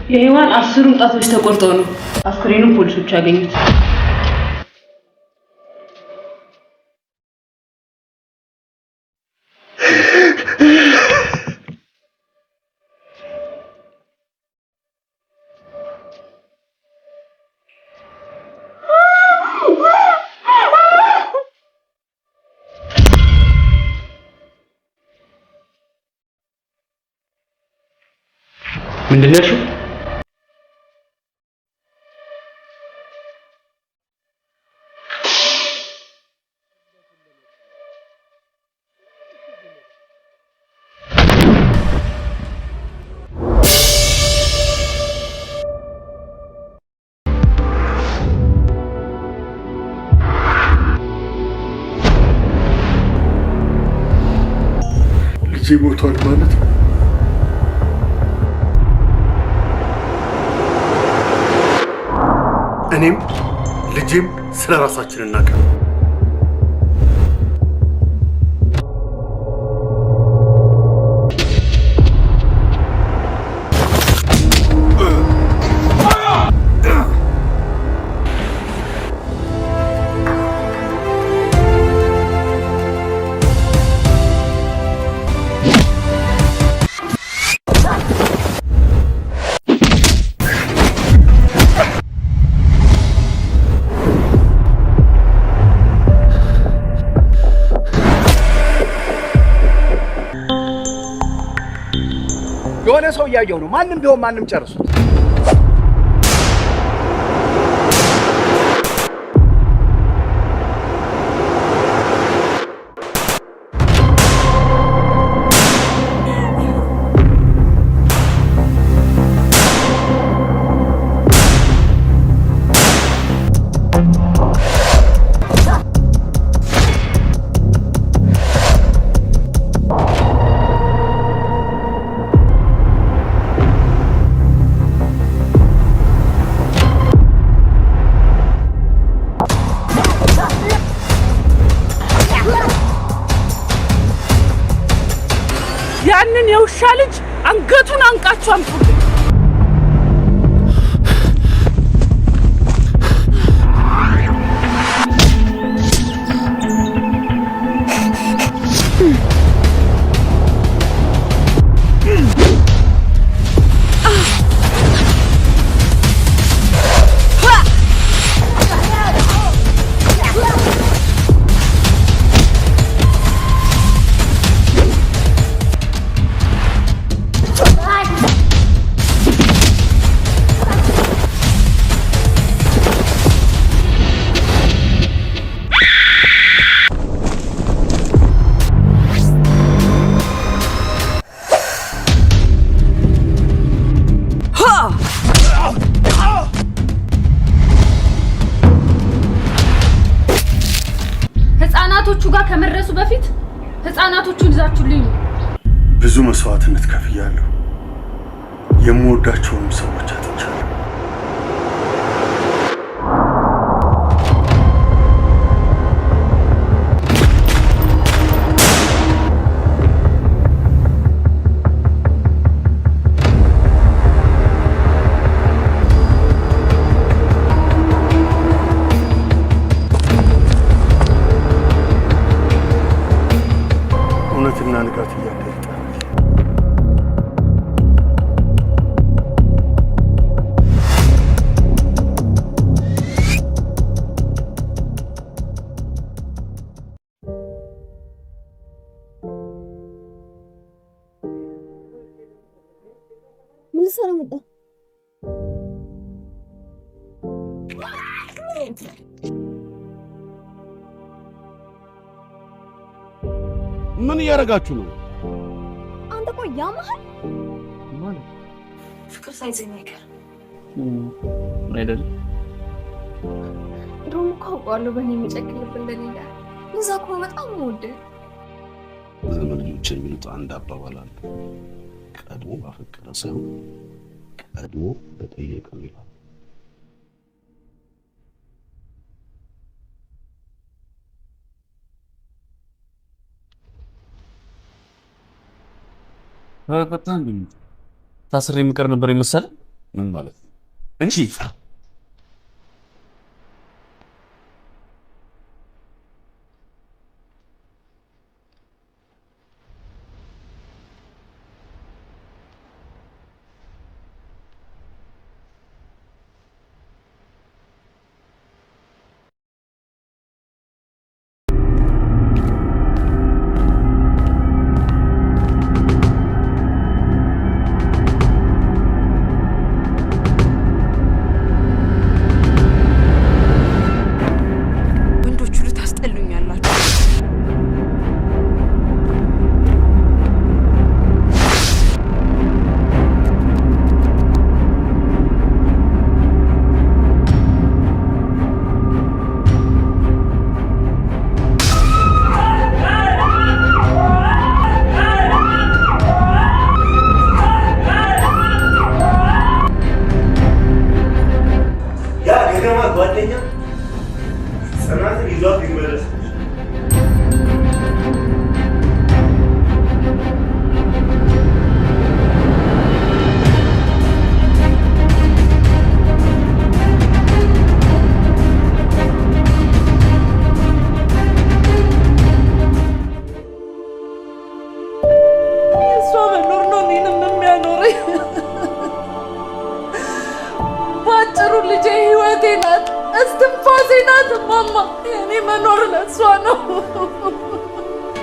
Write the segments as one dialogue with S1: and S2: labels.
S1: የሔዋን 10 ጣቶች ተቆርጠው ነው አስክሬኑን ፖሊሶች ያገኙት።
S2: ምንድነው?
S3: ልጄ ሞቷል ማለት ነው? እኔም ልጄም ስለራሳችን እናቀር።
S4: የሆነ ሰው እያየው ነው። ማንም ቢሆን ማንም ጨርሱት።
S1: ያንን የውሻ ልጅ አንገቱን አንቃችሁ አምጡልኝ። ህፃናቶቹ ጋር ከመድረሱ በፊት ህፃናቶቹን ይዛችሁልኝ።
S3: ብዙ መስዋዕትነት ከፍያለሁ። የምወዳቸውን ሰዎች አጥቻለሁ። እውነትና ንጋት እያደረ
S5: ምን ሰራ መጣ?
S6: ምን እያደረጋችሁ ነው?
S5: አንተ ቆይ ያማሃል
S6: ማለት
S5: ፍቅር ሳይዘኝ አይቀር
S2: አይደል?
S5: እንደውም እኮ አውቀዋለሁ በእኔ የሚጨክልብ እንደሌለ። ለዛ እኮ በጣም ወደ
S6: ዘመን ልጆች የሚሉት አንድ አባባል አለ። ቀድሞ ባፈቀረ ሳይሆን ቀድሞ በጠየቀ ይላል።
S2: በጣም ታስሬ የሚቀር ነበር ይመስል
S6: ምን ማለት እንጂ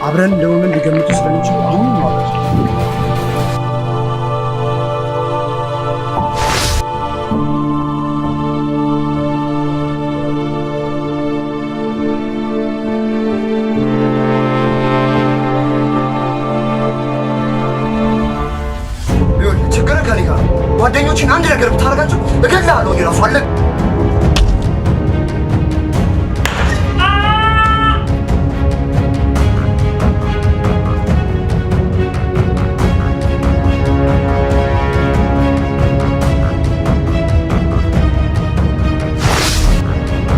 S4: አብረን እንደሆነ ሊገምቱ ስለሚችሉ አሁን ማለት ነው።
S7: ችግር ከኔ ጋር ጓደኞችን አንድ ነገር ብታደርጋቸው እገላለሁ። እራሱ አለ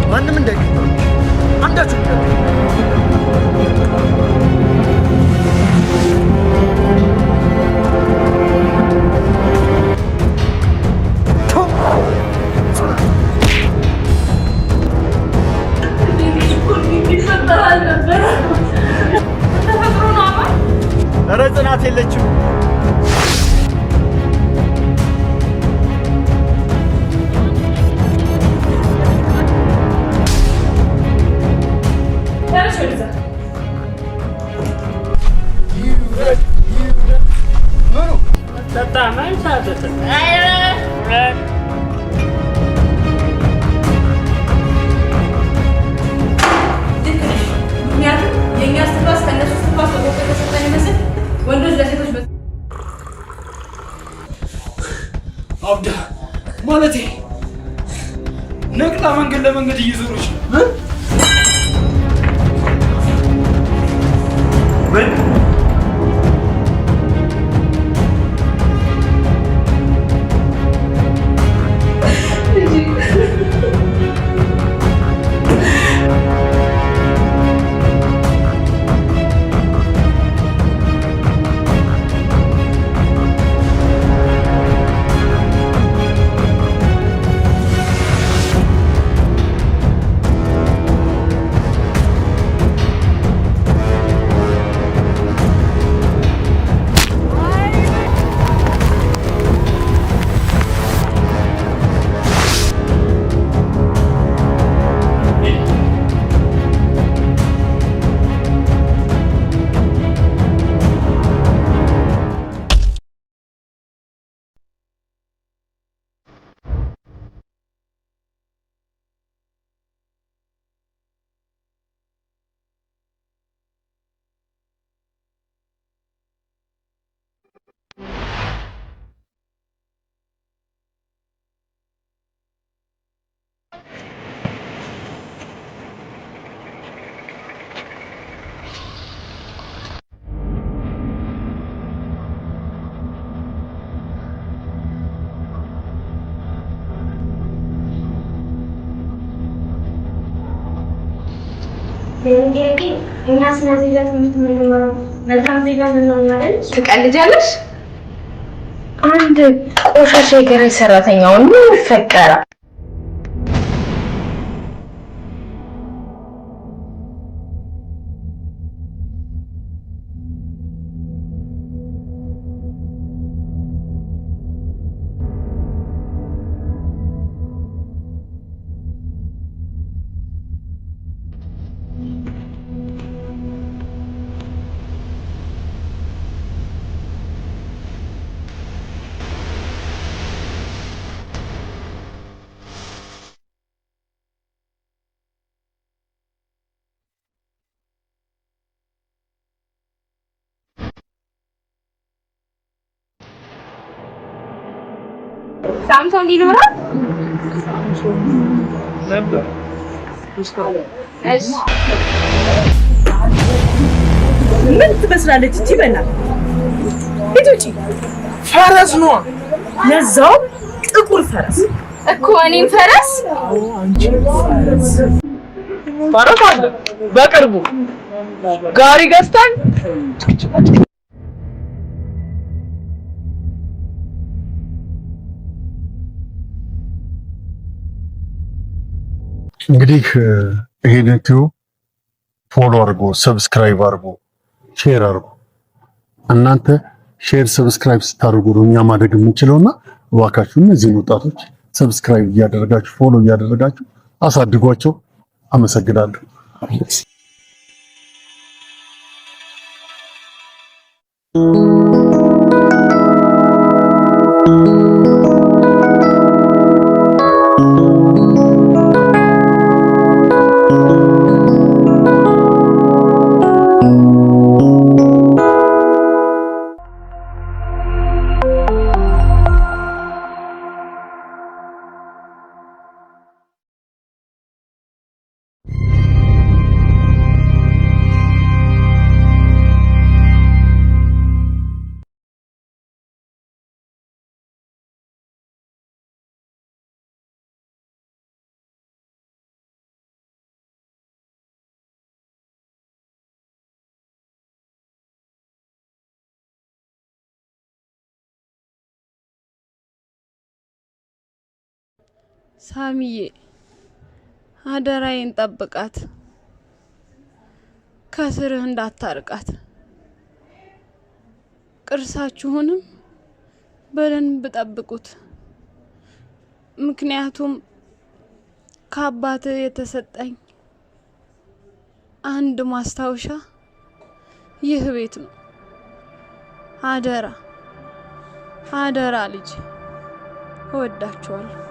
S7: ማንም እንዳይገኝ አንዳችሁ
S4: ኧረ ጽናት የለችም።
S8: አብዳ ማለቴ ነቅላ መንገድ ለመንገድ እየዞረች ነው።
S7: ምን
S5: እኛ ስለዚህ ጋር ምንም መልካም ዜጋ ነው ማለት
S1: ትቀልጃለሽ?
S9: አንድ ቆሻሻ የገረድ ሰራተኛው ምን ይፈጠራል? ሳምሶን ይኖራል ነበር። እሺ ምን ትመስላለች እቺ? በእናትህ ሂድ ውጪ። ፈረስ ነው ለዛው ጥቁር ፈረስ እኮ። እኔም ፈረስ? አንቺ ፈረስ አለ በቅርቡ ጋሪ ገዝተን
S3: እንግዲህ ይሄን ዩቲዩብ ፎሎ አድርጎ ሰብስክራይብ አድርጎ ሼር አድርጎ እናንተ ሼር ሰብስክራይብ ስታደርጉ ነው እኛ ማደግ የምንችለውና እባካችሁ እነዚህን ወጣቶች ሰብስክራይብ እያደረጋችሁ ፎሎ እያደረጋችሁ አሳድጓቸው። አመሰግናለሁ።
S10: ሳሚዬ አደራዬን ጠብቃት፣ ከስርህ እንዳታርቃት። ቅርሳችሁንም በደንብ ጠብቁት። ምክንያቱም ከአባትህ የተሰጠኝ አንድ ማስታወሻ ይህ ቤት ነው። አደራ አደራ ልጅ፣ እወዳችኋለሁ።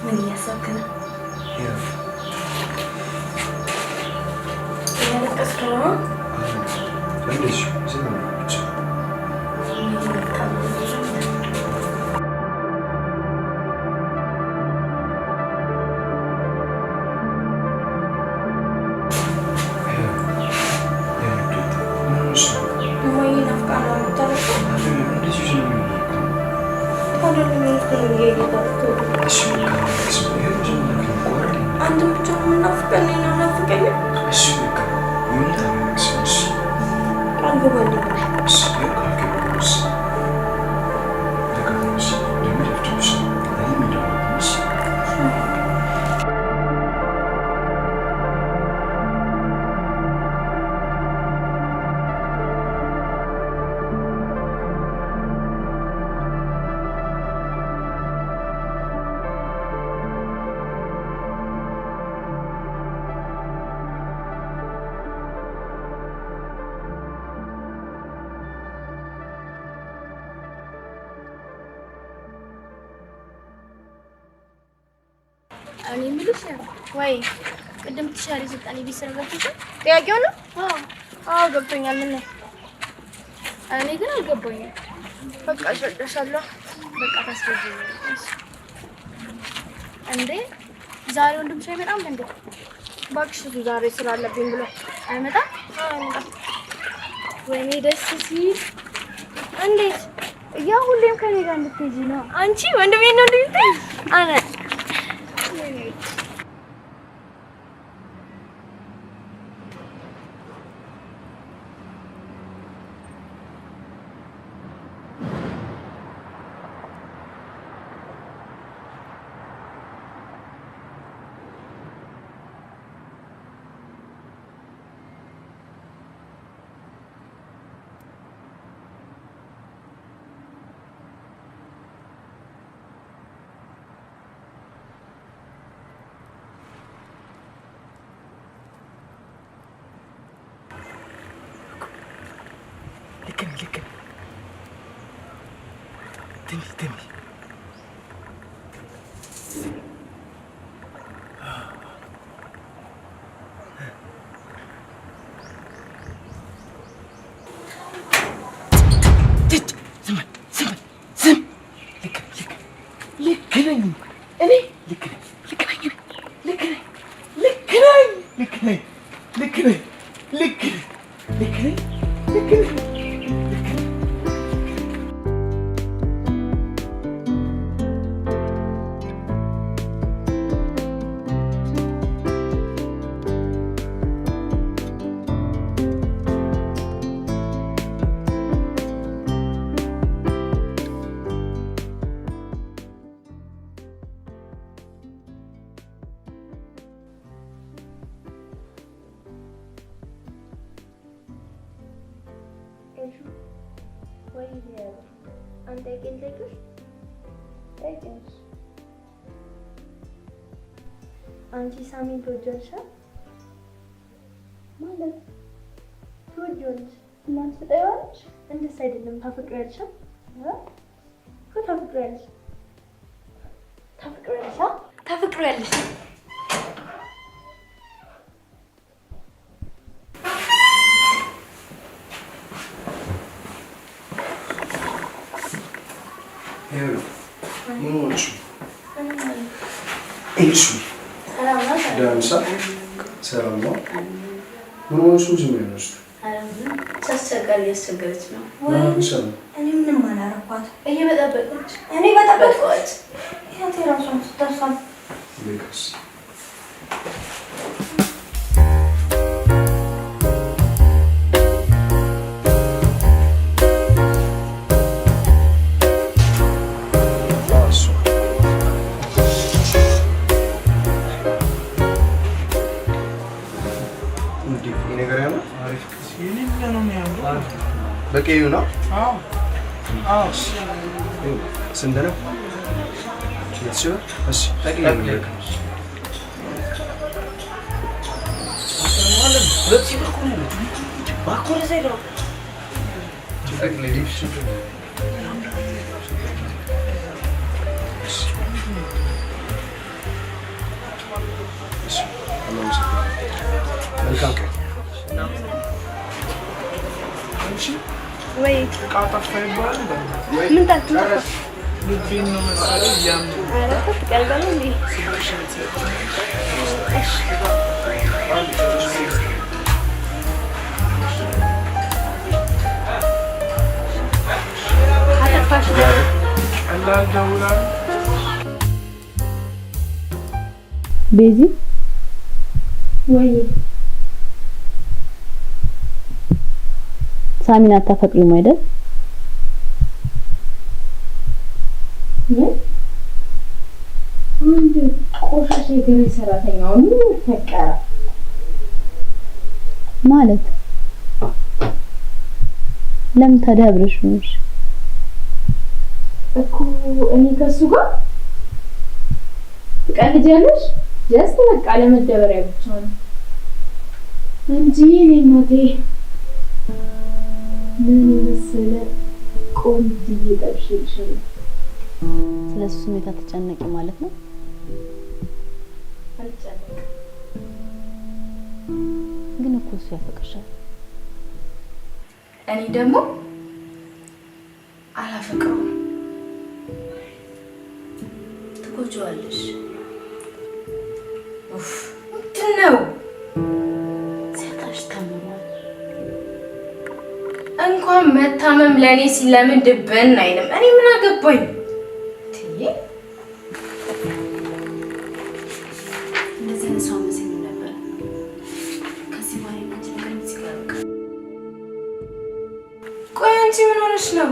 S5: ምን እያሰብክ ነው? እያለቀስክ ነው? እኔ ምልሽ ወይ ቅድም ትሻሪ ስልጣኔ ቢሰራ ገብቶሽ ጥያቄው ነው? አዎ ገብቶኛል። ምን ነው እኔ ግን አልገባኝም። በቃ አስረዳሻለሁ። በቃ ታስረጂኝ እንዴ? ዛሬ ወንድምሽ አይመጣም እንዴ? እባክሽ ዛሬ ስላለብኝ ብሎ አይመጣም? አይመጣም። ወይኔ ደስ ሲል። እንዴት ያ ሁሌም ከኔ ጋር እንድትሄጂ ነው? አንቺ ወንድሜ ነው እንዴ? አነ
S8: ልክ ነህ ትንሽ
S5: አንቺ ሳሚን ትወጂዋለሽ ማለት ትወጂዋለሽ እናንተ ትጠይዋለሽ እንደስ አይደለም ታፈቅሪያለሽ ታፈቅሪያለሽ
S7: ሰላም ነው። ምን ሆነሽ ነው ዝም ያለሽ?
S5: እያስቸገረች ነው። እኔ ምንም አላረኳት። እየበጠበጠች እኔ በጠበጥኳት። ያንተ ራሷን ስታሳብ
S7: ልክስ በቀዩ ነው? አዎ ስንት ነው? እሺ ጠቅልል መልካም ቀን
S5: ወይ
S8: ቃጣፋ ይባላል
S5: ምን ታጥና
S8: ልቤን ነው መሰለኝ ያም
S5: አረ ተቀልበለ እንዴ አጠፋሽ
S8: ቀላል ደውላ
S1: ቤዚ
S5: ወይ
S1: ሳሚን አታፈቅሪም አይደል?
S9: አንድ ቆሻሻ የገበያ ሰራተኛው ምን ፈቀረ
S1: ማለት ለምን ተደብረሽ ነሽ
S9: እኮ እኔ ከሱ ጋር ትቀልጃለሽ? ጀስት በቃ ለመደበሪያ ብቻ ነው እንጂ እኔ ማቴ ምን መሰለ ቆንጆ ጠብሽልሻለሁ።
S1: ስለሱ ስሜት አትጨነቂ ማለት ነው?
S9: አልጨነቅም።
S1: ግን እኮ እሱ ያፈቅርሻል።
S9: እኔ ደግሞ አላፈቅረውም። ትጎጂዋለሽ። ኡፍ ምንድን ነው?
S1: ሲያጣሽ ታመማል።
S9: እንኳን መታመም ለኔ ሲለምን ድብን አይልም። እኔ ምን አገባኝ?
S1: እንደዚህ አይነት ሰው መስሎኝ ነበር። ከዚህ በኋላ አንቺ ነገር ሲቀርቅ
S9: ቆይ አንቺ ምን ሆነሽ ነው?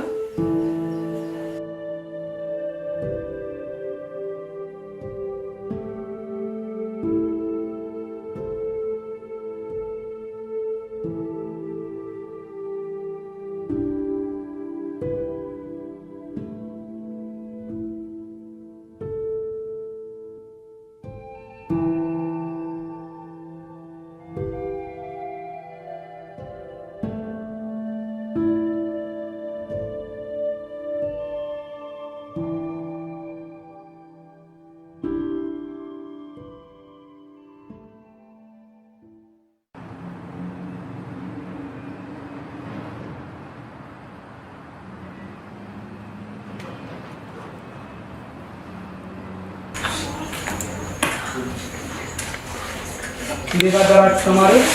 S8: እንዴት አደራችሁ ተማሪዎች?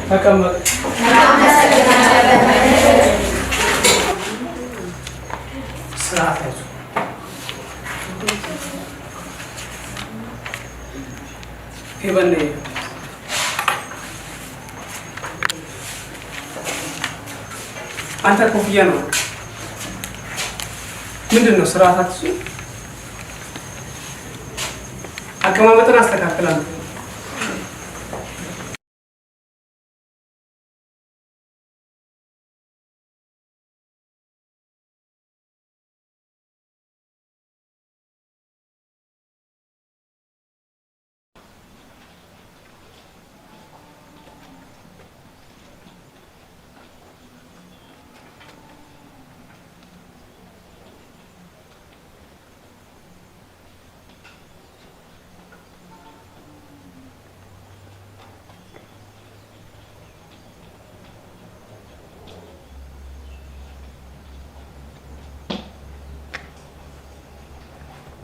S8: ተቀመጡ። ስርዓት ያዙ። ሄበን አንተ ኮፍያ ነው ምንድን ነው ስርዓታችሁ? አቀማመጥን አስተካክላለሁ።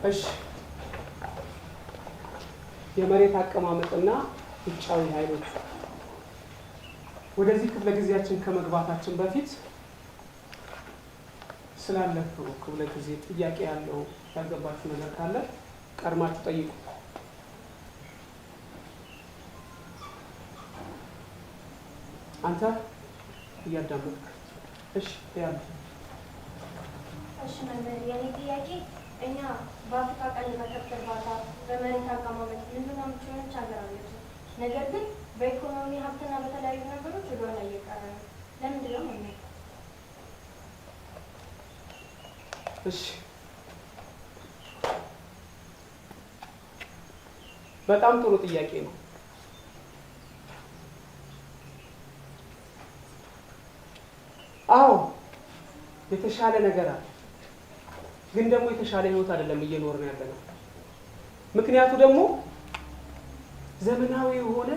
S8: እሺ የመሬት አቀማመጥና ውጫዊ ኃይሎች ወደዚህ ክፍለ ጊዜያችን ከመግባታችን በፊት ስላለፈው ክፍለ ጊዜ ጥያቄ ያለው ያልገባችሁ ነገር ካለ ቀድማችሁ ጠይቁ። አንተ እያዳመጥክ እሺ ያለ
S5: እሺ መምህር የኔ ጥያቄ እኛ በአፍሪካ ቀንድ መከብት እርባታ በመሬት አቀማመጥ ልዩና ምቹዎች አገራለች። ነገር ግን በኢኮኖሚ ሀብትና በተለያዩ ነገሮች ወደኋላ እየቀረ ነው። ለምንድን ነው መምህር?
S8: እሺ በጣም ጥሩ ጥያቄ ነው። አዎ የተሻለ ነገር አለ። ግን ደግሞ የተሻለ ህይወት አይደለም እየኖርን ያለነው። ምክንያቱ ደግሞ ዘመናዊ የሆነ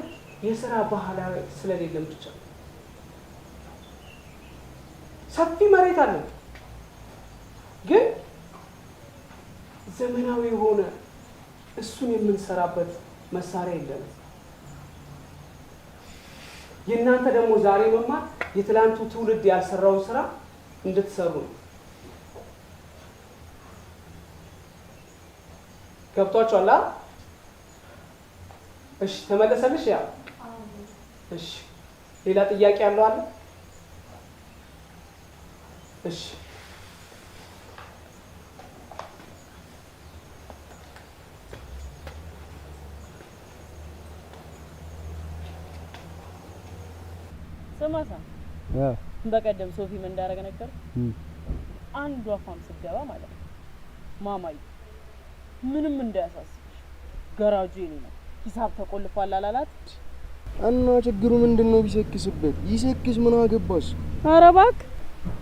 S8: የሥራ ባህል ስለሌለም ብቻ። ሰፊ መሬት አለ፣ ግን ዘመናዊ የሆነ እሱን የምንሰራበት መሳሪያ የለም። የእናንተ ደግሞ ዛሬ መማር የትላንቱ ትውልድ ያልሰራውን ስራ እንድትሰሩ ነው። ገብቷችኋል? እሺ ተመለሰልሽ? ያ እሺ ሌላ ጥያቄ ያለው አለ? እሺ
S11: ስማሳ በቀደም ሶፊ ምን እንዳደረገ ነገር አንዷ ፋም ስትገባ ማለት ነው ማማይ ምንም እንዳያሳስብሽ ገራጁ የኔ ነው ሂሳብ ተቆልፏል አላላት
S12: እና ችግሩ ምንድነው? ቢሰክስበት ይሰክስ ምን አገባሽ?
S11: ኧረ እባክህ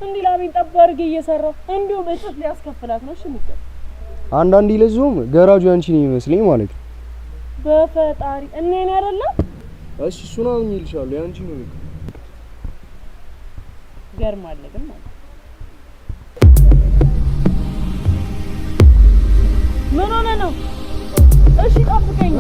S11: እንዲህ ላቤን ጠብ አድርጌ እየሰራሁ እንዲሁ በጭት ሊያስከፍላት ነው። እሺ ምንድን
S12: አንዳንዴ ለዞም ገራጁ አንቺ ነው ይመስለኝ ማለት ነው።
S11: በፈጣሪ እኔን አይደለም።
S12: እሺ እሱን አምኜልሻለሁ ያንቺ ነው።
S11: ገርማለ ግን ማለት ምን ሆነ ነው? እሺ ጠብቀኝ።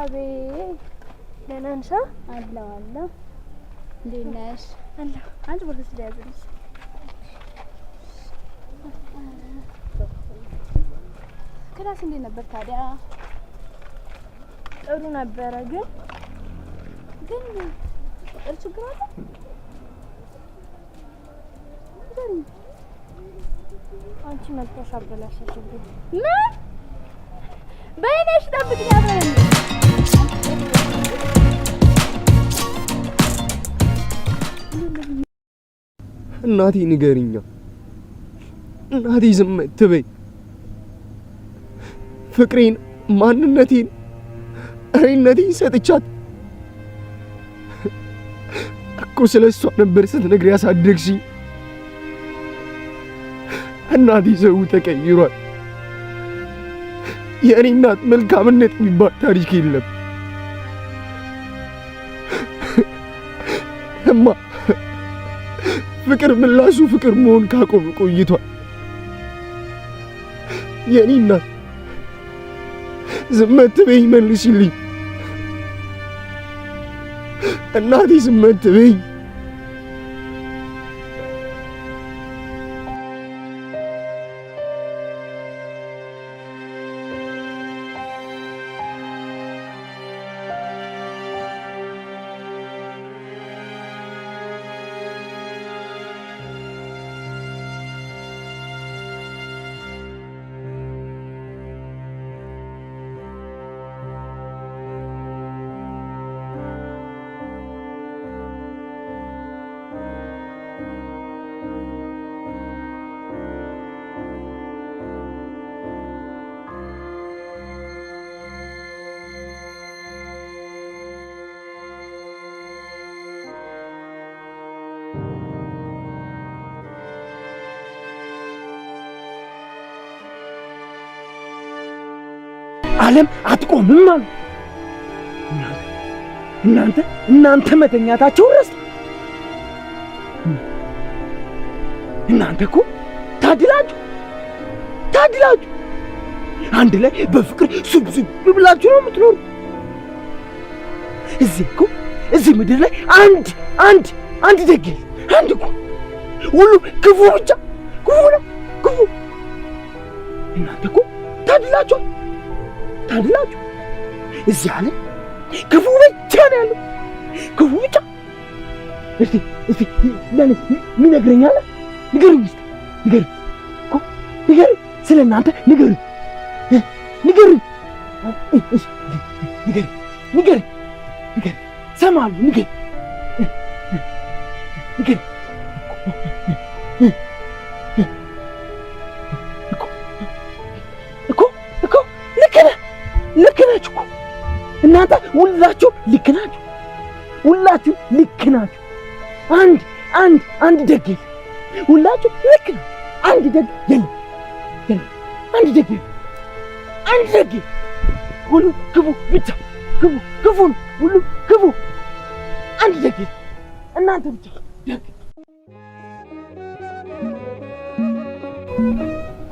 S5: አቤት ደህና ነሽ? አለሁ። እንዴት ነሽ? አለሁ። አንቺ ቦርሳ ያዝልሽ። ክላስ እንዴት ነበር ታዲያ? ጥሩ ነበረ። ግን ችግር አለ? አንቺ መጥተሽ አበላሽሽብኝ። ምን? በእኔሽ ጠብቂኝ አብረን
S12: እናቴ ንገሪኛ። እናቴ ዝም አትበይ። ፍቅሬን፣ ማንነቴን፣ እኔነቴን ሰጥቻት እኮ ስለሷ ነበር ስትነግሪ ያሳደግሽኝ። እናቴ ሰው ተቀይሯል። የእኔ እናት መልካምነት የሚባል ታሪክ የለም። እማ ፍቅር ምላሹ ፍቅር መሆን ካቆመ ቆይቷል። የእኔ እናት ዝም አትበይኝ፣ መልሽልኝ። እናቴ ዝም አትበይኝ። ዓለም አትቆምም አሉ። እናንተ መተኛታቸው ረስ እናንተ እኮ ታድላችሁ አንድ ላይ በፍቅር ሱብሱብ ብላችሁ ነው የምትኖሩ። እዚህ ምድር ላይ አንድ ደግ አንድ እኮ ሁሉ ክፉ ብቻ ክፉ ነው ክፉ። እናንተ እኮ ታድላችሁ እዚህ ዓለም ክፉ ብቻ ነው ያለው፣ ክፉ ብቻ። እስቲ ለኔ ምን ነግረኛለህ? ንገረኝ ስለ እናንተ ንገረኝ። ሰማለሁ። ንገረኝ ልክ ናችሁ እኮ እናንተ ሁላችሁ ልክ ናችሁ። አንድ ደግ የለም። ሁላችሁ ልክ ናችሁ። አንድ ደግ የለም። ሁሉ ክፉ ብቻ ክፉ ሁሉ ክፉ። አንድ ደግ የለም። እናንተ ብቻ ደግ።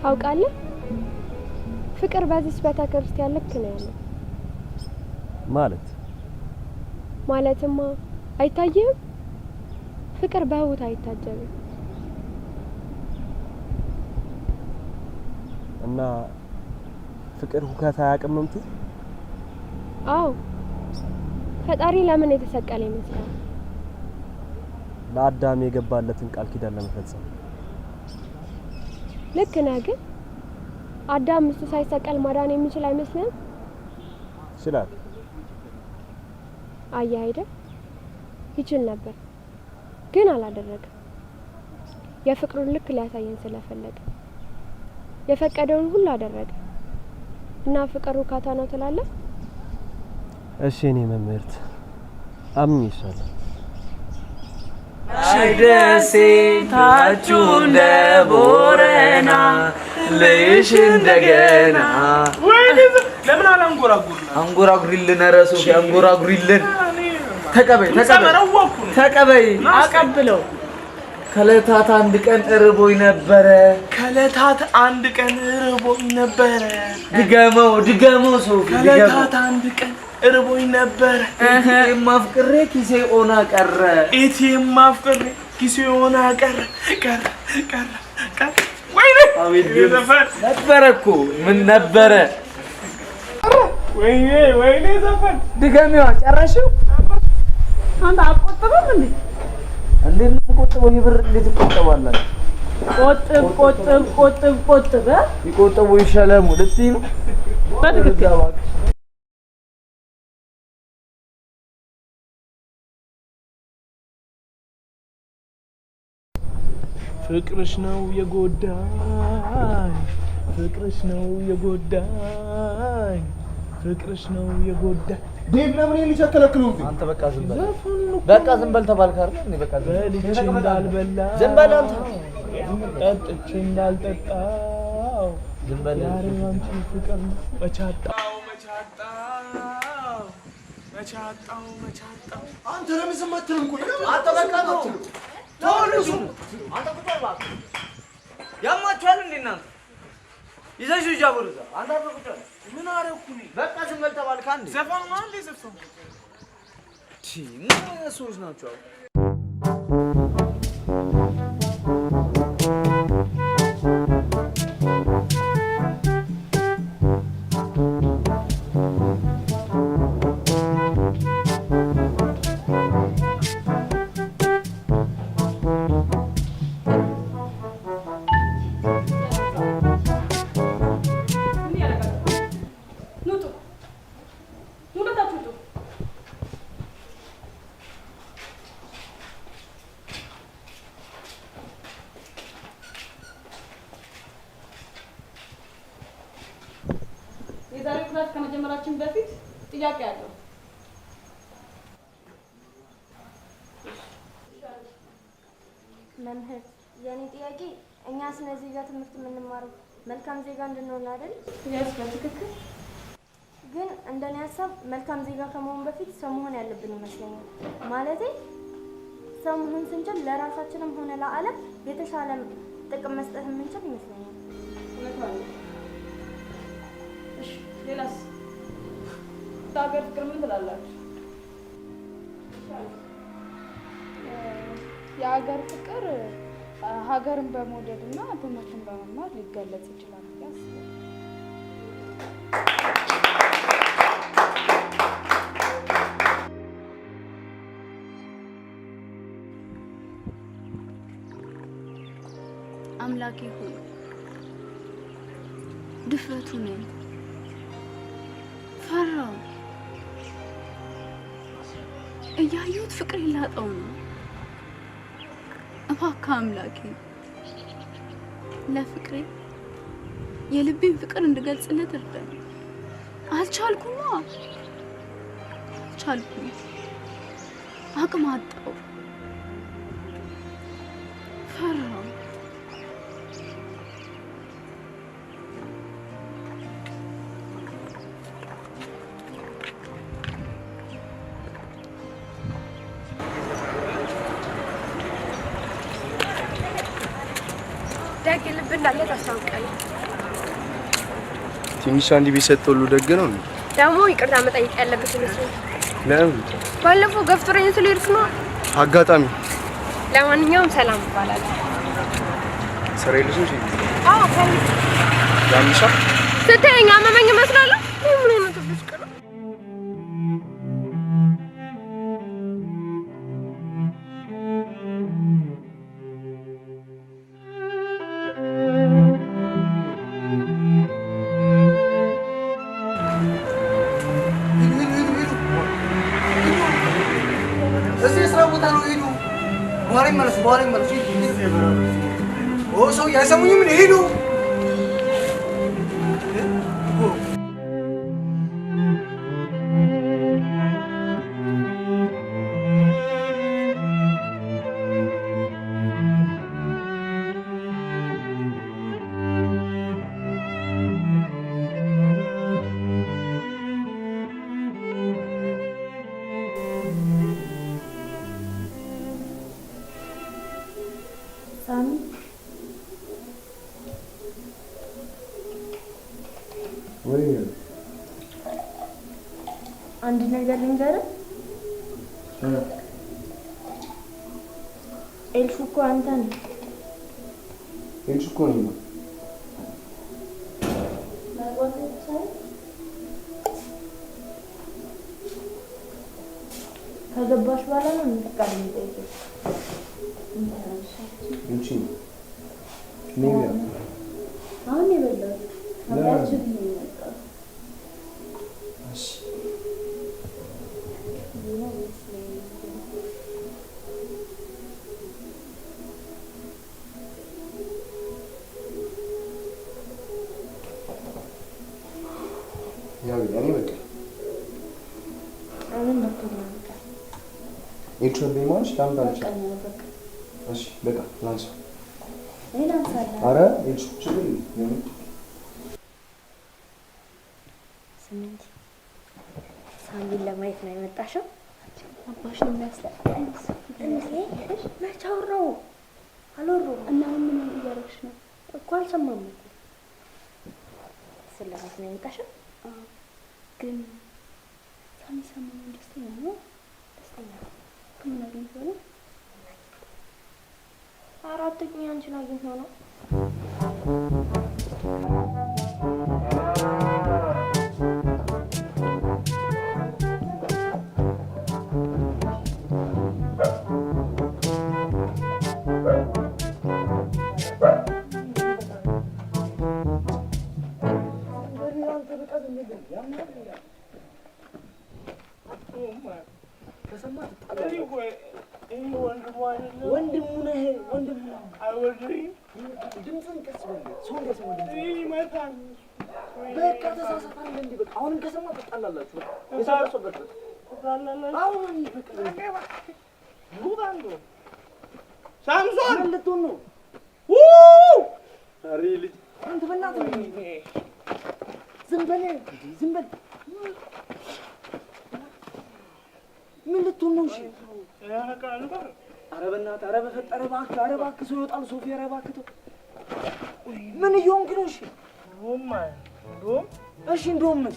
S5: ታውቃለህ፣ ፍቅር በዚህ ቤተክርስቲያን ልክ ነው ያለው። ማለትማ አይታየም። ፍቅር በህይወት አይታጀብም።
S12: እና ፍቅር ሁከት አያውቅም ነው።
S5: አዎ፣ ፈጣሪ ለምን የተሰቀለ ይመስላል?
S12: ለአዳም የገባለትን ቃል ኪዳን ለመፈጸም።
S5: ልክ ነህ። ግን አዳም እሱ ሳይሰቀል ማዳን የሚችል አይመስልም?
S12: ይችላል።
S5: አየህ አይደል? ይችል ነበር፣ ግን አላደረገም። የፍቅሩን ልክ ሊያሳየን ስለፈለገ የፈቀደውን ሁሉ አደረገ እና ፍቅሩ ካታ ነው ትላለህ?
S12: እሺ እኔ መምህርት አምኜሻለሁ።
S13: ደሴታችሁ እንደ ቦረና ልይሽ እንደገና።
S8: ለምን አላንጎራጉርና
S13: አንጎራጉሪልን፣ ረሱ አንጎራጉሪልን። ተቀበይ
S11: አቀብለው።
S13: ከለታት አንድ ቀን እርቦኝ ነበረ።
S11: ድገመው ሶፊ።
S13: ከለታት አንድ ቀን
S12: እርቦኝ ነበር
S13: ኤቲኤም ማፍቅሬ ኪሴ ኦና ቀረ
S12: ኤቲኤም ማፍቅሬ ኪሴ ኦና ቀረ ወይኔ ዘፈን
S13: ነበረ እኮ ምን ነበረ
S12: ወይኔ ዘፈን
S13: ድገሚዋ ጨረሽው
S11: አንተ አቆጥበም እንዴ
S13: እንዴት ነው ቆጥበው ይብር እንዴት ይቆጠባላችሁ
S11: ቆጥብ
S13: ይቆጠቡ ይሻላል ልትይ ነው
S11: በትክክል
S12: ፍቅርሽ ነው የጎዳኝ ፍቅርሽ ነው የጎዳኝ
S7: ዴቭ ለምን ይሄን ይቸከለክሉ
S13: አንተ በቃ ዝም በል ተባልክ አይደል እኔ በቃ
S12: በልቼ እንዳልበላ
S13: ዝም በል አንተ
S12: ጠጥቼ እንዳልጠጣው
S13: ዝም በል
S12: አንቺ ፍቅር መቻጣው
S7: አንተ ለምን ዝም አትልም ቆይ
S13: አንተ በቃ ነው ተወልሱ አንተ ቁጣባ ያማቻል እንዴ እናንተ ይዘሽ ጃብሩዛ አንተ ቁጣ ምን አረኩኝ በቃ ዝም በል ተባልክ አንዴ
S12: ዘፈን ማን ለዘፈን
S13: ምን ሰዎች ናቸው
S11: የዛሬው ክላስ ከመጀመራችን በፊት ጥያቄ አለው።
S5: መምህር የኔ ጥያቄ እኛ ስነ ዜጋ ትምህርት የምንማረው መልካም ዜጋ እንድንሆን አይደል?
S11: ያስ በትክክል
S5: ግን እንደኔ ሀሳብ መልካም ዜጋ ከመሆን በፊት ሰው መሆን ያለብን ይመስለኛል። ማለቴ ሰው መሆን ስንችል ለራሳችንም ሆነ ለዓለም የተሻለ ጥቅም መስጠት የምንችል ይመስለኛል።
S11: እሺ ሌላስ ሀገር ፍቅር ምን ትላላችሁ?
S9: የሀገር ፍቅር ሀገርን በመውደድና ትምህርትን በመማር ሊገለጽ ይችላል ብዬ አስባለሁ።
S10: አምላኬ ሆይ ድፍረቱ ነኝ ፈራው እያየሁት ፍቅር ይላጣው ነው። እባክህ አምላኬ ለፍቅሬ የልቤን ፍቅር እንድገልጽለት እርዳኝ። አልቻልኩም አቅም አጣው ፈራው
S5: ደግ ልብ እንዳለ ታስታውቃለህ።
S7: ትንሽ አንድ ቢሰጥ ሁሉ ደግ ነው እንዴ?
S5: ደግሞ ይቅርታ መጠየቅ ያለበት ይመስለኛል።
S7: ለምን?
S5: ባለፈው ገፍትረኝ ስለሄድክ ነው።
S7: አጋጣሚ።
S5: ለማንኛውም ሰላም ይባላል።
S7: ስራ የለሽም እንዴ?
S5: አዎ ካሊ
S7: ያምሻ
S5: ስትይኝ አመመኝ እመስላለሁ። ምን አይነት ብስቅላ
S7: በኋላ ይመለሱ። ሰው አይሰሙኝም። ምን ሄዱ?
S5: አንድ ነገር ልንገርህ። ኤልሹ እኮ አንተ ነህ።
S12: ኤልሹ እኮ ነኝ።
S5: ከገባሽ በኋላ ነው እንድትቃል የሚጠይቀው።
S12: እንቺ ነው
S5: አሁን የበላሁት አባያችን ነው የመጣው።
S12: እሺ ያው ያኔ በቃ
S5: አሁን በቃ
S12: ኤልሹ በማንሽ ታምጣለች።
S5: በቃ
S12: እሺ በቃ ላንሳ
S5: አረ
S12: ኤልሹ ችግር የለም።
S5: ስምንት ሳምቢን ለማየት ነው የመጣሽው? አባሽን የሚያስጠላኝ እንዴ? መቼ አወራሁ? አልወራሁም። እና ምን እያደረግሽ ነው? እኮ አልሰማም እኮ። ስለማየት ነው የመጣሽው? ግን ሳሚ ሰማኝ ደስተኛ ነው? ደስተኛ ነው። ምን አግኝቶ ነው? አራተኛ አንቺን አግኝቶ ነው?
S13: ወንድሙ ነህ ወንድሙ አይወድኝ ድምፅን ቀስ በል ሰው እንደሰማ ይመጣል። በቃ ተሳሳታል እንዴ? በቃ አሁንም ከሰማ ተጣላላችሁ። የሰራሰበት ተጣላላችሁ። አሁን በቃ ጉዳንዶ ሳምሶን ምን ልትሆን ነው? አሬ ልጅ አንተ በእናትህ ዝም በል ዝም በል። ምን ልትሆን ነው? እሺ ኧረ በእናትህ ኧረ በፈጠረ እባክህ ኧረ እባክህ ሰው ይወጣል። ሶፊ ኧረ እባክህ ተው። ምን እየሆንክ ነው? እሺ እንደውም እሺ እንደውም ምን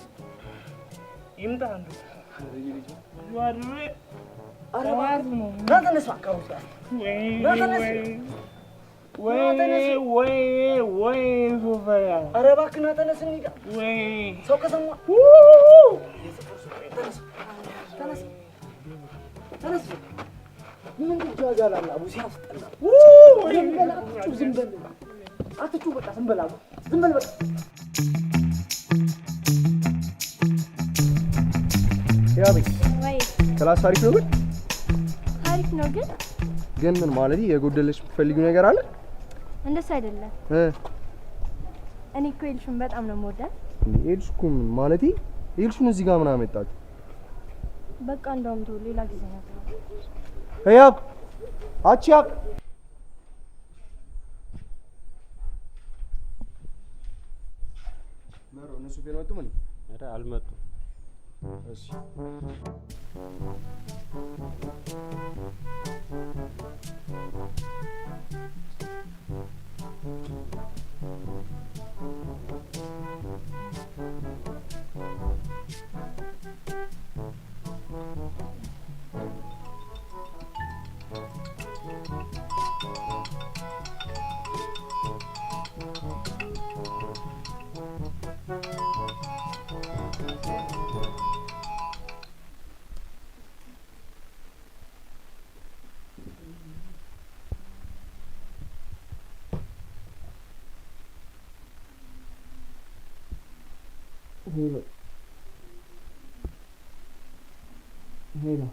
S13: ይምጣ አንዱ ኧረ እባክህ ና ተነስ እባክህ ና ተነስ ወይ ሶፊያ ኧረ እባክህ ና ተነስ እንሂድ። ሰው ከሰማ ተነስ ተነስ ምን ትጃጃላለህ? አቡ ሲያስጠላ። ዝም በል አትጩህ፣ ዝም በል አትጩህ፣ በቃ ዝም በል አቡ ዝም በል በቃ።
S12: ያቤ
S5: ወይ
S12: ክላስ አሪፍ ነው?
S5: አሪፍ ነው
S12: ግን ምን ማለት የጎደለሽ የምትፈልጊው ነገር አለ?
S5: እንደሱ አይደለም። እኔ እኮ ኤልሹን በጣም ነው የምወዳት።
S12: ኤልሹ እኮ ምን ማለት ኤልሹን እዚህ ጋር ምን አመጣችሁ?
S5: በቃ እንደውም ተው ሌላ ጊዜ ነው።
S12: ያብ አቺ ያብ ማሮ እነሱ ፌር መጡ ምን?
S2: ኧረ አልመጡም።
S12: እሺ Hello.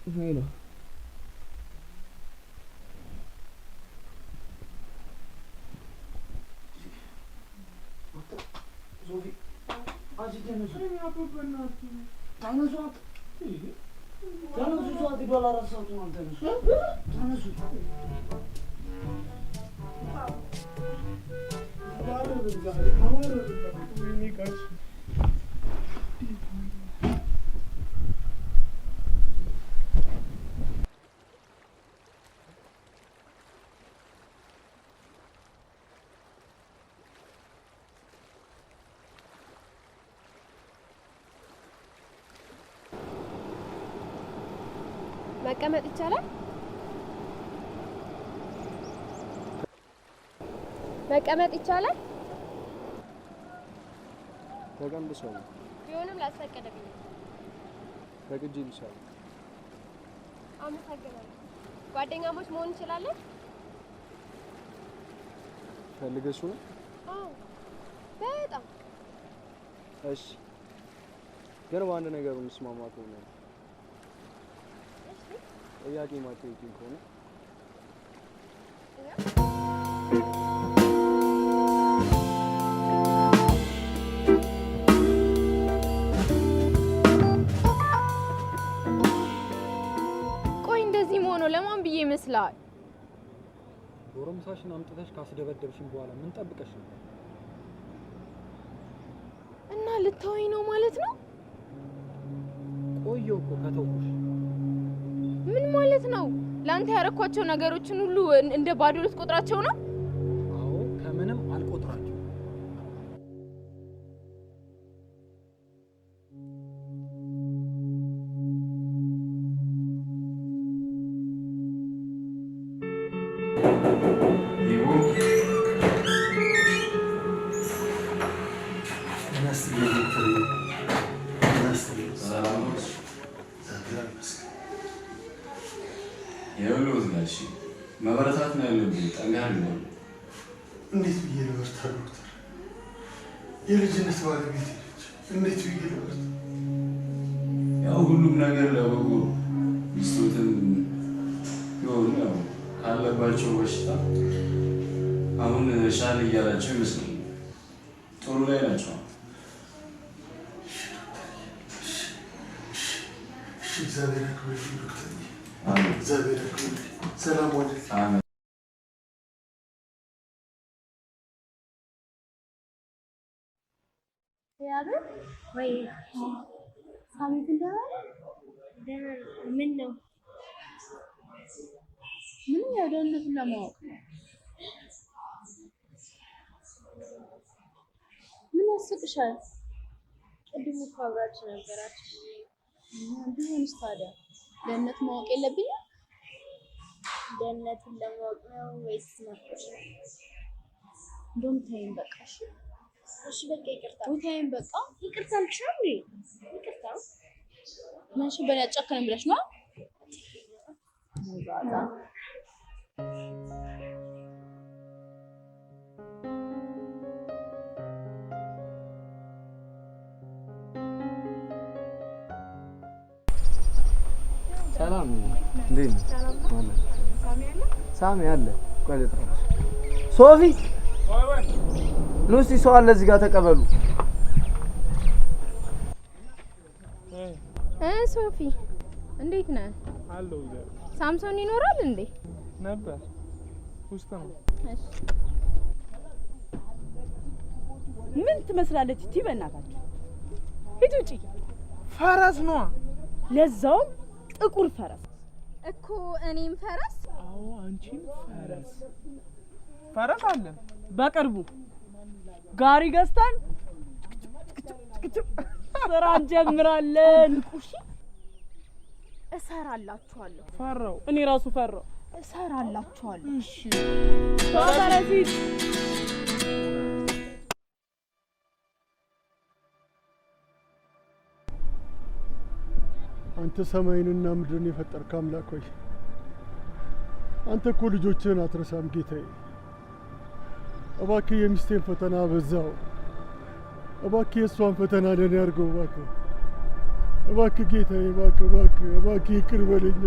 S12: Hello.
S13: ሶፊ አንቺ ተነሱ ተነሱ ተነሱ ሰዓት ሄዷል። አራት ሰዓት ሆኗል። ተነሱ ተነሱ
S5: መቀመጥ ይቻላል? መቀመጥ ይቻላል?
S14: ተቀምጥሻለሁ።
S5: ቢሆንም ላስፈቀደብኝ
S14: በግድ ይልሻለሁ።
S5: አመሰግናለሁ። ጓደኛሞች መሆን እንችላለን?
S14: ፈልገሽው ነው?
S5: አዎ በጣም።
S14: እሺ ግን በአንድ ነገር እንስማማ ከሆነ ጥያቄ ማትጠይቂኝ ከሆነ
S9: ቆይ እንደዚህ መሆኑ ለማን ብዬ ይመስላል?
S14: ጎረምሳሽን አምጥተሽ ካስደበደብሽኝ በኋላ ምን ጠብቀሽ ነው?
S9: እና ልተወኝ ነው ማለት ነው?
S14: ቆየሁ እኮ ከተውኩሽ።
S9: ምን ማለት ነው? ላንተ ያረኳቸው ነገሮችን ሁሉ እንደ ባዶ ልትቆጥራቸው ነው?
S14: አዎ ከምንም አልቆጥራቸው።
S6: መበረታት ነው ያለብኝ። ጠንካራ ነው።
S3: እንዴት ብዬ ልበርታ ዶክተር? የልጅነት ባለቤት ልጅ እንዴት ብዬ ልበርታ?
S6: ያው ሁሉም ነገር ለበጎ ሚስቶትን ይሆን ያው ካለባቸው በሽታ አሁን ሻል እያላቸው ይመስላል። ጥሩ ላይ ናቸው።
S3: እግዚአብሔር ያክብርልኝ ዶክተር። እግዚአብሔር ያክብርልኝ። ሰላም ዋል።
S6: አሜን።
S5: ያብ ወይ ሳሚት እንደሆነ ምን ነው?
S9: ምን ያደረግን ለማወቅ ምን ያስቅሻል?
S5: ቅድም እኮ አብራችሁ ነበራችሁ።
S9: ቢሆንስ ታዲያ ደህንነት ማወቅ የለብኝም?
S5: ደህንነትን ለማወቅ ነው ወይስ ናፍቆሽ?
S9: እንደውም ተይኝ በቃ።
S5: እሺ በቃ ይቅርታ።
S9: ተይኝ በቃ።
S5: ይቅርታ አልኩሽ እንዴ? ይቅርታ
S9: ማንሽ በኔ አጨከነም ብለሽ ነው? ዛዛ
S14: ሰላም እንዴት ነህ? ሳሚ አለ። ቆይ ልጥራሽ። ሶፊ ሉሲ ሰው አለ እዚህ ጋር ተቀበሉ።
S9: ሶፊ እንዴት ነህ?
S15: አለው
S9: ሳምሶን ይኖራል እንዴ?
S15: ነበር ውስጥ ነው።
S9: እሺ
S11: ምን ትመስላለች እቺ? በእናታችሁ ሂድ ውጪ። ፈረስ ነዋ፣ ለዛው ጥቁር ፈረስ
S9: እኮ። እኔም ፈረስ?
S15: አዎ አንቺም ፈረስ። ፈረስ አለን።
S11: በቅርቡ ጋሪ ገዝተን ስራ እንጀምራለን። ቁሺ
S9: እሰራላችኋለሁ።
S15: ፈራው።
S11: እኔ ራሱ ፈራው።
S9: እሰራላችኋለሁ።
S15: እሺ
S11: ፈረሲት
S3: አንተ ሰማይንና ምድርን የፈጠርክ አምላክ ሆይ አንተ እኮ ልጆችህን አትረሳም ጌታዬ። እባክህ የሚስቴን ፈተና በዛው። እባክህ የእሷን ፈተና ለኔ አድርገው። እባክህ ጌታዬ፣ እባክህ ይቅር በለኝ።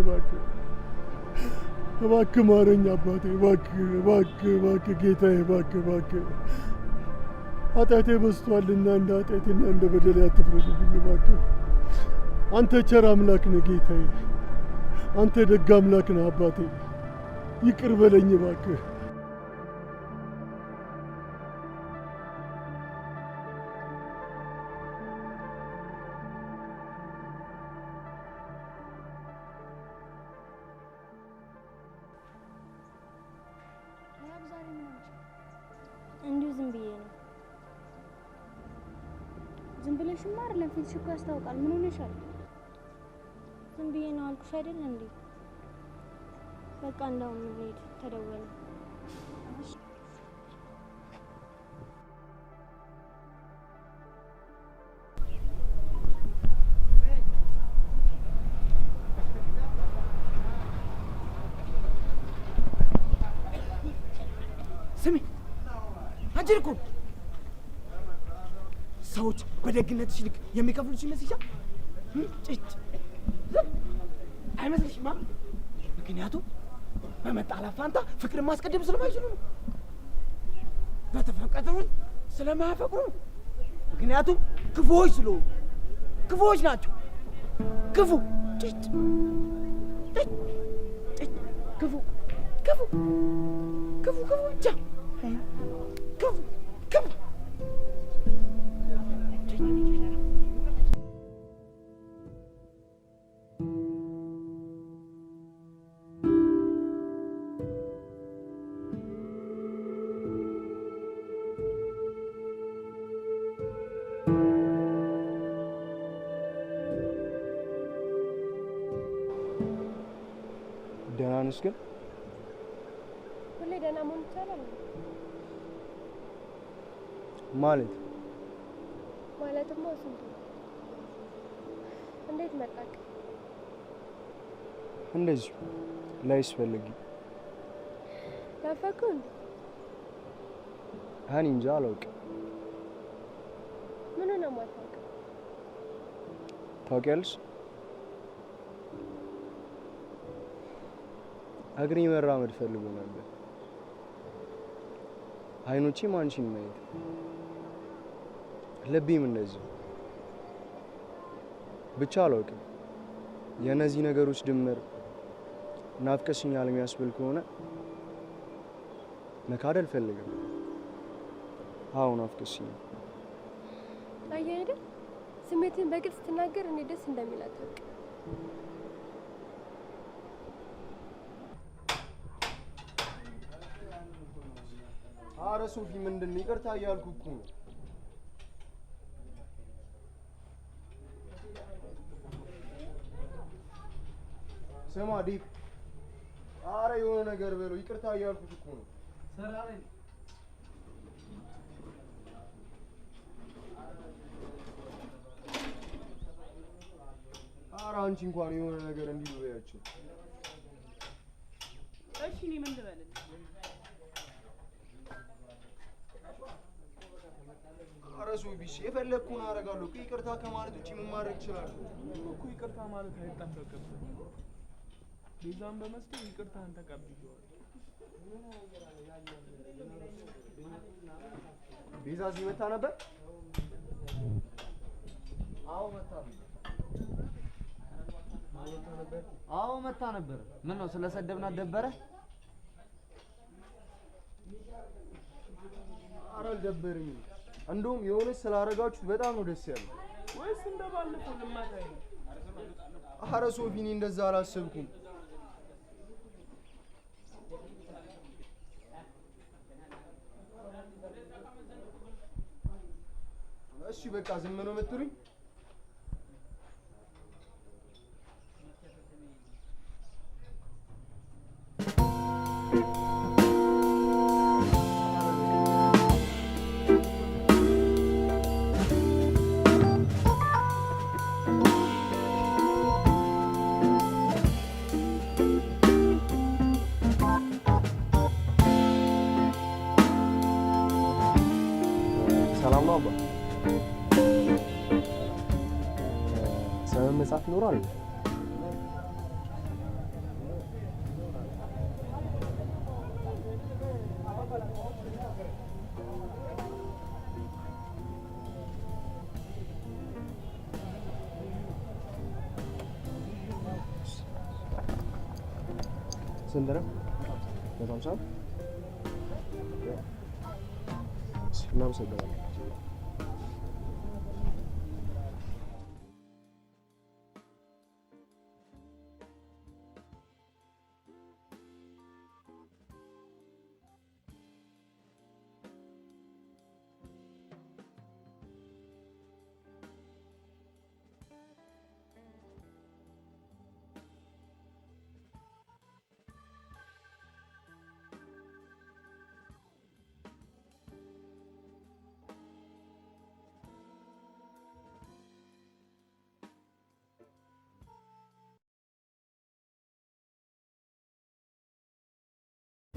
S3: እባክህ ማረኝ አባቴ። እባክህ ጌታዬ፣ እባክህ ኃጢአቴ በዝቷልና እንደ ኃጢአቴና እንደ በደሌ አትፍረድብኝ እባክህ። አንተ ቸር አምላክ ነህ ጌታዬ። አንተ ደግ አምላክ ነህ አባቴ። ይቅር በለኝ እባክህ።
S5: እንዲሁ ዝም ብዬ ነው። ዝም ብለሽማ አይደለም፣ ፊትሽ እኮ ያስታውቃል። ምን ሆነሻል? ዝም ብዬ ነው አልኩሽ አይደል እንዴ? በቃ እንደው እንሂድ ተደወለ።
S13: ስሚ አንቺ እኮ ሰዎች በደግነትሽ ልክ የሚከፍሉሽ ይመስልሻል? ጭጭ አይመስልሽማ? ምክንያቱም በመጣላት ፋንታ ፍቅርን ማስቀደም ስለማይችሉ ነው። በተፈቀደውን ስለማያፈቅሩ ነው። ምክንያቱም ክፉዎች ስለሆኑ ክፉዎች ናቸው። ክፉ ጭጭ ጭጭ ጭጭ ክፉ ክፉ ክፉ ክፉ ብቻ ክፉ ክፉ
S14: ደህና ነሽ ግን?
S11: ሁሌ ደህና መሆን ይቻላል
S14: ማለት
S11: ማለትማ ስንቱ እንዴት መጣክ?
S14: እንደዚህ ላይስ ፈልጊ
S11: ታፈኩን
S14: እኔ እንጃ አላውቅም።
S11: ምን ነው ማታውቅ?
S14: ታውቂያለሽ? እግሬ መራመድ ፈልጎ ነበር። አይኖቼም አንቺን ማየት፣ ልቤም እንደዚህ። ብቻ አላውቅም። የእነዚህ ነገሮች ድምር ናፍቀሽኛል የሚያስብል ከሆነ መካድ አልፈልግም። አዎ ናፍቀሽኛል።
S11: አየህ አይደል ስሜትን በግልጽ ስትናገር እኔ ደስ እንደሚል አታውቅ።
S14: ኧረ ሶፊ ምንድን ነው? ይቅርታ እያልኩ እኮ ነው። ስማ ዲፕ፣ ኧረ የሆነ ነገር በለው። ይቅርታ እያልኩት እኮ ነው። ኧረ አንቺ እንኳን የሆነ ነገር እንዲሉ በያቸው።
S11: እሺ እኔ ምን ልበልልህ?
S14: ኧረ ሶፊ የፈለግኩህን አደርጋለሁ። ይቅርታ ከማለት ውጪ ምን ማድረግ እችላለሁ?
S15: እኮ ይቅርታ ማለት አይጠበቅብህም። ቤዛን በመስጠት ይቅርታህን ተቀብዬዋለሁ።
S14: ቤዛ እዚህ መታ ነበር? አዎ መታ ነበር።
S12: አዎ መታ ነበር። ምን ነው ስለሰደብናት ደበረ?
S14: ኧረ አልደበረኝም። እንደውም የሆነች ስላደረጋችሁት በጣም ነው ደስ ያለው።
S15: ወይስ እንደባለፈው ልማታኝ ነው?
S14: ኧረ ሶፊ እኔ እንደዛ አላሰብኩም። እሺ በቃ ዝም ነው የምትሉኝ? ሰላም ነው አባ? ሰበብ መጻፍ ይኖራል? ስንት ነው? 150? እናመሰግናለን።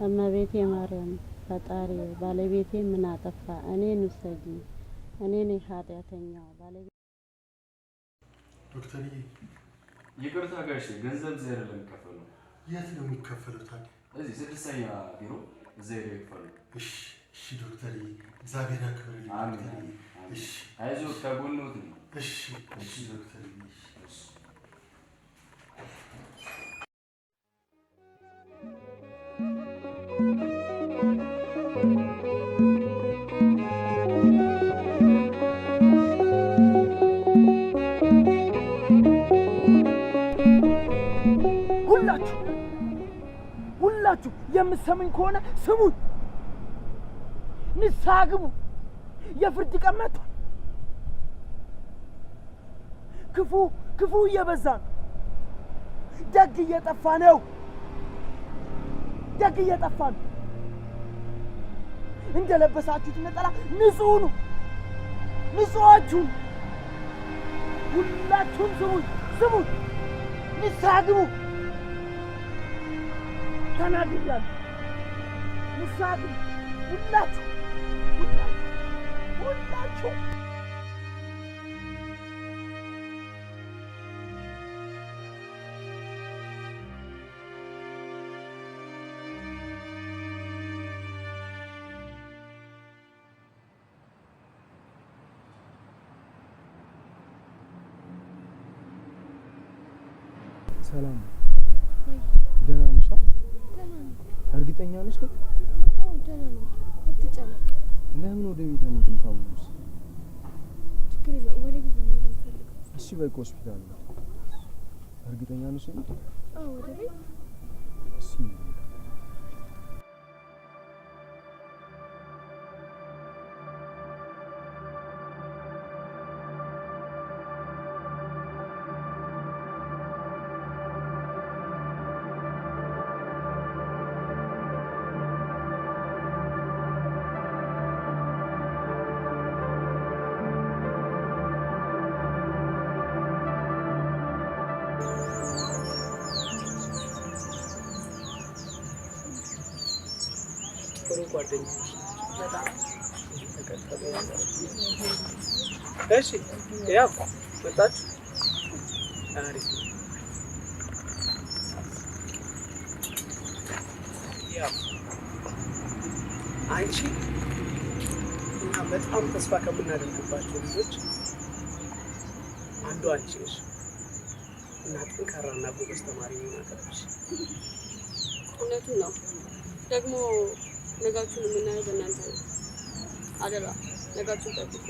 S16: እመቤቴ ማርያም ፈጣሪ ባለቤቴ ምን አጠፋ እኔን ውሰጂኝ እኔ ነኝ ኃጢአተኛው ባለቤቴ
S3: ዶክተር
S6: ይቅርታ ጋሼ ገንዘብ ዘር ለሚከፈለው
S3: የት ነው የሚከፈለው ታዲያ?
S6: እዚህ 6ኛ ቢሮ እዛ ሄደው ይከፈሉ።
S3: እሺ ዶክተር እግዚአብሔር ያክብርልኝ።
S6: አሜን። እሺ አይዞህ ከጎንዎት ነው።
S3: እሺ ዶክተር
S13: ሁላችሁ የምትሰሙኝ ከሆነ ስሙኝ። ንስሐ ግቡ። የፍርድ ቀን መጥቷል። ክፉ እየበዛ ነው። ደግ እየጠፋ ነው። እንደለበሳችሁት ነጠላ ንጹህ ነው። ንጹሃችሁን ሁላችሁም ስሙኝ። ንስሐ ግቡ። ተናግሬያለሁ። ንስሐ ግቡ ሁላችሁ።
S14: ሰላም ደህና ነሽ? እርግጠኛ ነሽ?
S5: ደህና ነኝ። አትጨነቅ።
S14: ለምን ወደ ቤት አንሄድም? ካሙስ
S5: ችግር የለውም። ወደ ቤት ነው የምፈልገው።
S14: እሺ በቃ ሆስፒታል ነው። እርግጠኛ ነሽ?
S5: አዎ ወደ ቤት።
S14: እሺ
S8: ጓደኞች በጣም ተከተሉ ያለው። እሺ ያው መጣችሁ። አሪፍ ያው አንቺ እና በጣም ተስፋ ከምናደርግባቸው ልጆች አንዱ አንቺ ነሽ እና ጠንካራና ጎበዝ ተማሪ መሆን አለብሽ።
S17: እውነቱን ነው ደግሞ ነጋችሁን የምናየው በእናንተ ነው። አደራ ነጋችሁን ጠብቁ።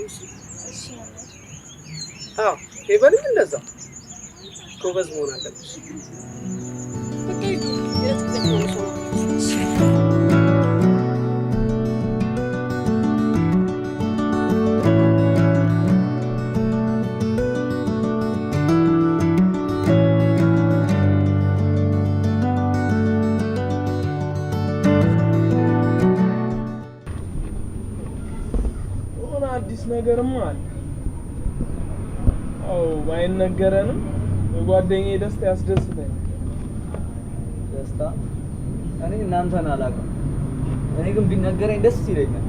S17: እሺ
S8: አዎ ይበልም እንደዛ ጎበዝ መሆን አለብሽ።
S15: ነገርም አለ። አዎ ባይነገረንም የጓደኛዬ ደስታ ያስደስተኛል።
S13: ደስታ እኔ እናንተን አላውቅም። እኔ ግን ቢነገረኝ ደስ ይለኛል።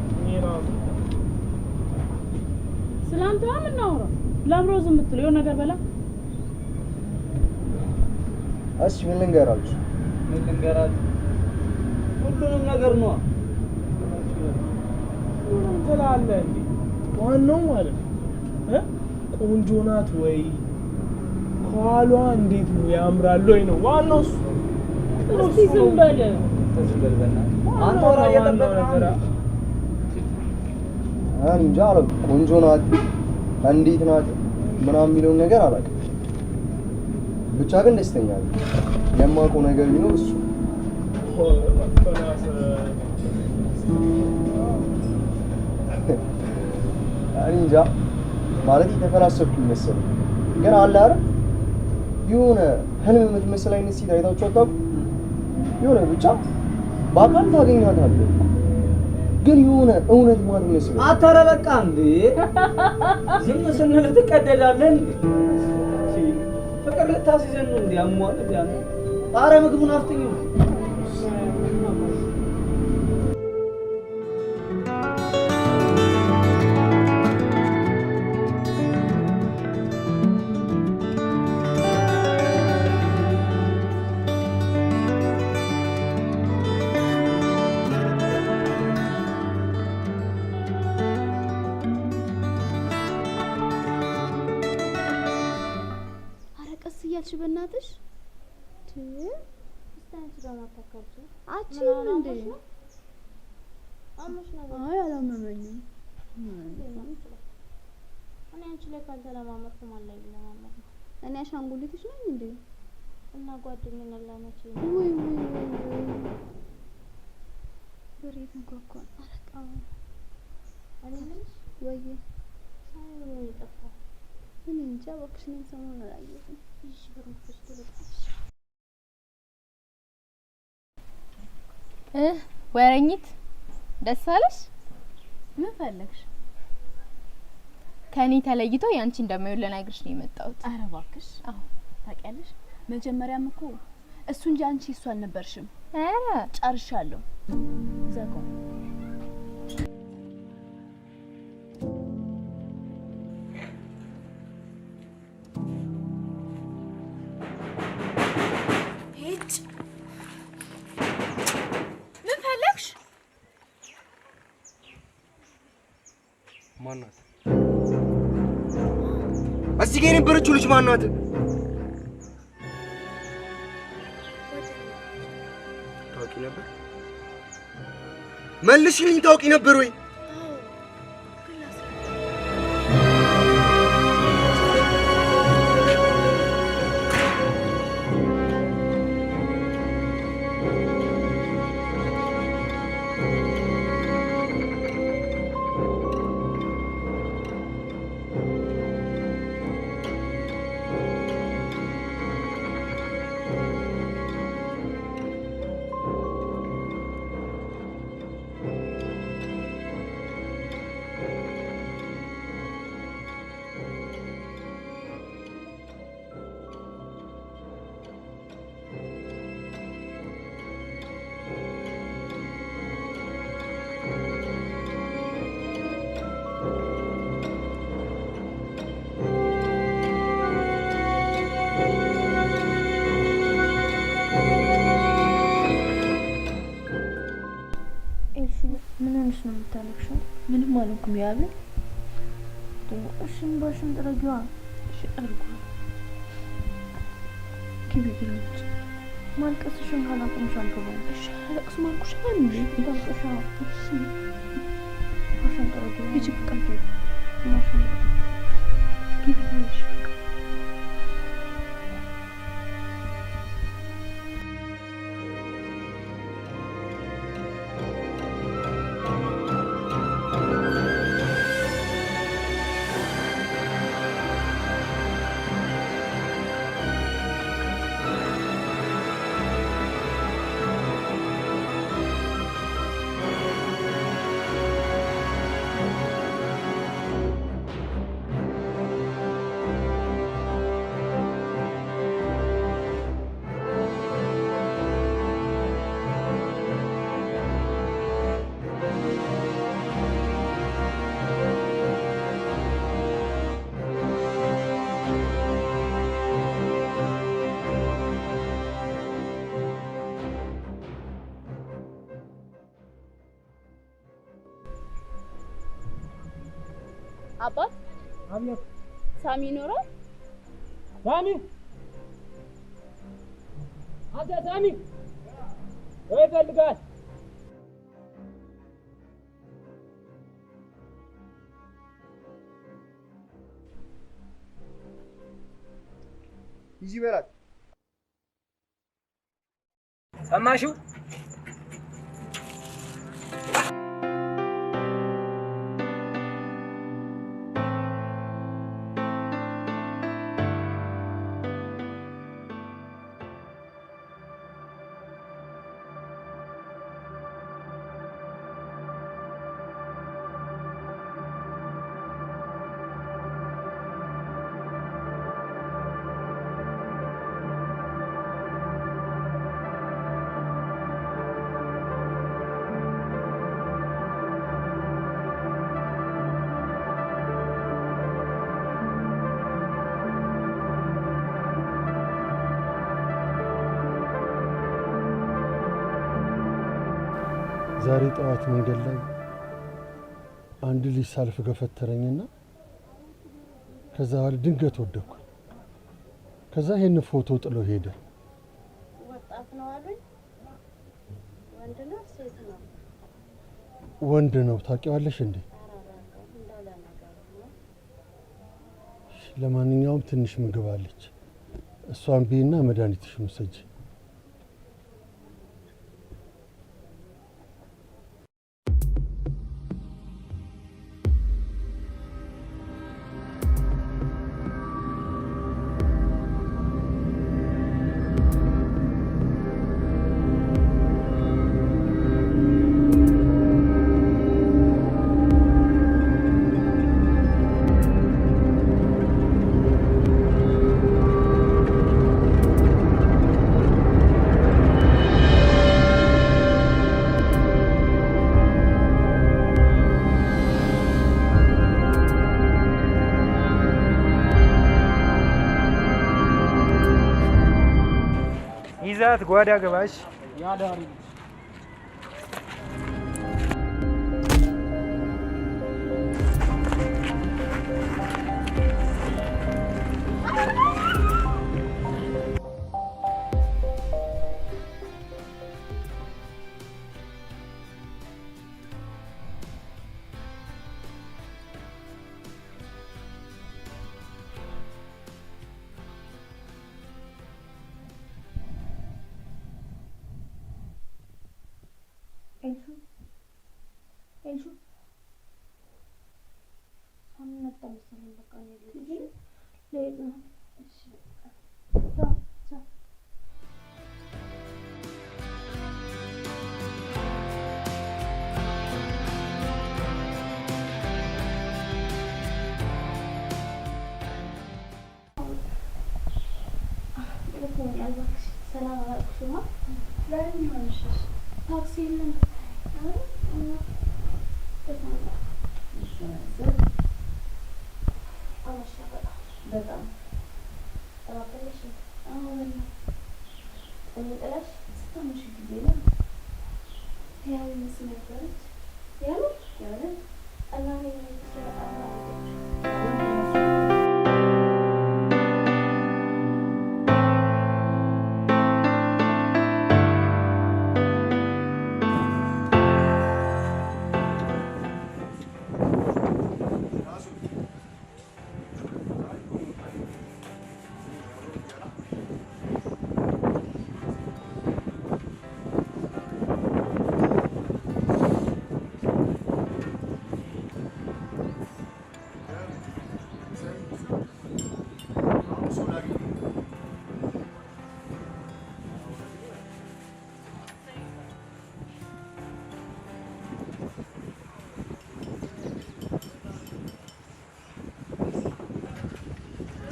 S11: ስላንተ ምን እናውራ? ለምሮ ዝም ብትለው ነገር በላ።
S14: እሺ ምን ልንገራችሁ?
S13: ሁሉንም ነገር ነው
S15: ትላለህ እንዴ? ዋናው ማለት ቆንጆ ናት ወይ ኋሏ እንዴት ነው ያምራል ወይ ነው ዋናው እሱ።
S11: እስቲ ዝም በል
S13: አንተ ወራ እየጠበቅህ
S14: እኔ እንጃ አላውቅም። ቆንጆ ናት እንዴት ናት ምናምን የሚለውን ነገር አላውቅም። ብቻ ግን ደስተኛ ነኝ። የማውቀው ነገር ቢኖር እሱ እኔ እንጃ ማለት የተፈላሰፍኩ መሰለኝ። ግን አለ አይደል የሆነ ህልም የምትመስል አይነት ሴት አይታችሁ አታውቁም? የሆነ ብቻ በአካል ታገኛታለህ ግን የሆነ እውነት ማለት መስሎ
S13: አታረ በቃ እንዴ ዝም ስንል ትቀደዳለህ እንዴ? ፍቅር ልታስይዘን ነው እንዴ? አሟል እንዴ? ኧረ ምግቡን አፍጥኝ።
S9: አልሽ በእናትሽ?
S5: ስታንስ በማታካብጂ
S9: አቺም እንዴ?
S5: አሞሽ ነው?
S9: አይ አላመመኝም።
S5: እኔ አንቺ ላይ ካልተለማመድኩ ማን ላይ ለማመድ ነው?
S9: እኔ አሻንጉሊትሽ ነኝ እንዴ?
S5: እና ጓደኛዬን ለመቼ
S9: ወይ በሬ ተንኳኳ። አረቃ
S5: እኔ ልጅ
S9: ወይ
S5: ሳይ ነው የጠፋው።
S9: እኔ እንጃ እባክሽ ነኝ ሰሞኑን አላየሁትም።
S5: እሺ ብሩክሽ
S18: ወረኝት ደስ አለሽ? ምን ፈለግሽ? ከኔ ተለይቶ ያንቺ እንደማይሆን ልነግርሽ ነው የመጣሁት።
S10: ኧረ እባክሽ። አዎ ታውቂያለሽ፣ መጀመሪያም እኮ እሱ እንጂ አንቺ እሱ አልነበርሽም።
S18: ኧረ
S10: ጨርሻለሁ። ዘጋው።
S5: ምን ፈለግሽ?
S14: ማናት? እዚህ ጋር የነበረችው ልጅ ማናት? ታውቂ ነበር? መልሽልኝ። ታውቂ ነበር ወይ?
S5: ምን ሆነሽ ነው የምታለቅሽው?
S10: ምንም አልኩም ያብ።
S5: እሺ ባሽን ጥረጊዋ።
S10: እሺ አርጉ። ግቢ ግቢ።
S5: ማልቀስሽን ካላቆምሽ አልገባም።
S10: እሺ አለቅስ ማልኩሽ አንዴ
S5: እንዳልቀሻ። እሺ ባሽን ጥረጊዋ።
S10: እጅ ቀልድ
S5: ማሽን
S10: ግቢ ግቢ።
S18: አባት
S15: አብያ
S18: ሳሚ ይኖራል?
S15: ሳሚ አንተ ሳሚ ወይ ፈልጋል?
S14: ይጂ በላት።
S15: ሰማሽው?
S3: ዛሬ ጠዋት መንገድ ላይ አንድ ልጅ ሳልፍ ገፈተረኝና ከዛ በኋላ ድንገት ወደኩ። ከዛ ይሄን ፎቶ ጥሎ ሄደ።
S16: ወጣት ነው አሉኝ። ወንድ ነው ሴት ነው?
S3: ወንድ ነው። ታውቂዋለሽ እንዴ? ለማንኛውም ትንሽ ምግብ አለች፣ እሷን ቢና መድኃኒትሽን ውሰጂ።
S15: ይዛት ጓዳ ገባሽ ያዳሪ
S5: Elşu. Anlattım sana bakalım ne diyor. Leyla. Tamam. Gel bak. Selam aleyküm. Vermiyormuşuz. Taksiyle. በጣም ተባበለሽ አሁን እንጥላሽ ስተምሽ ጊዜ ነው ያው መስመርት ያው እና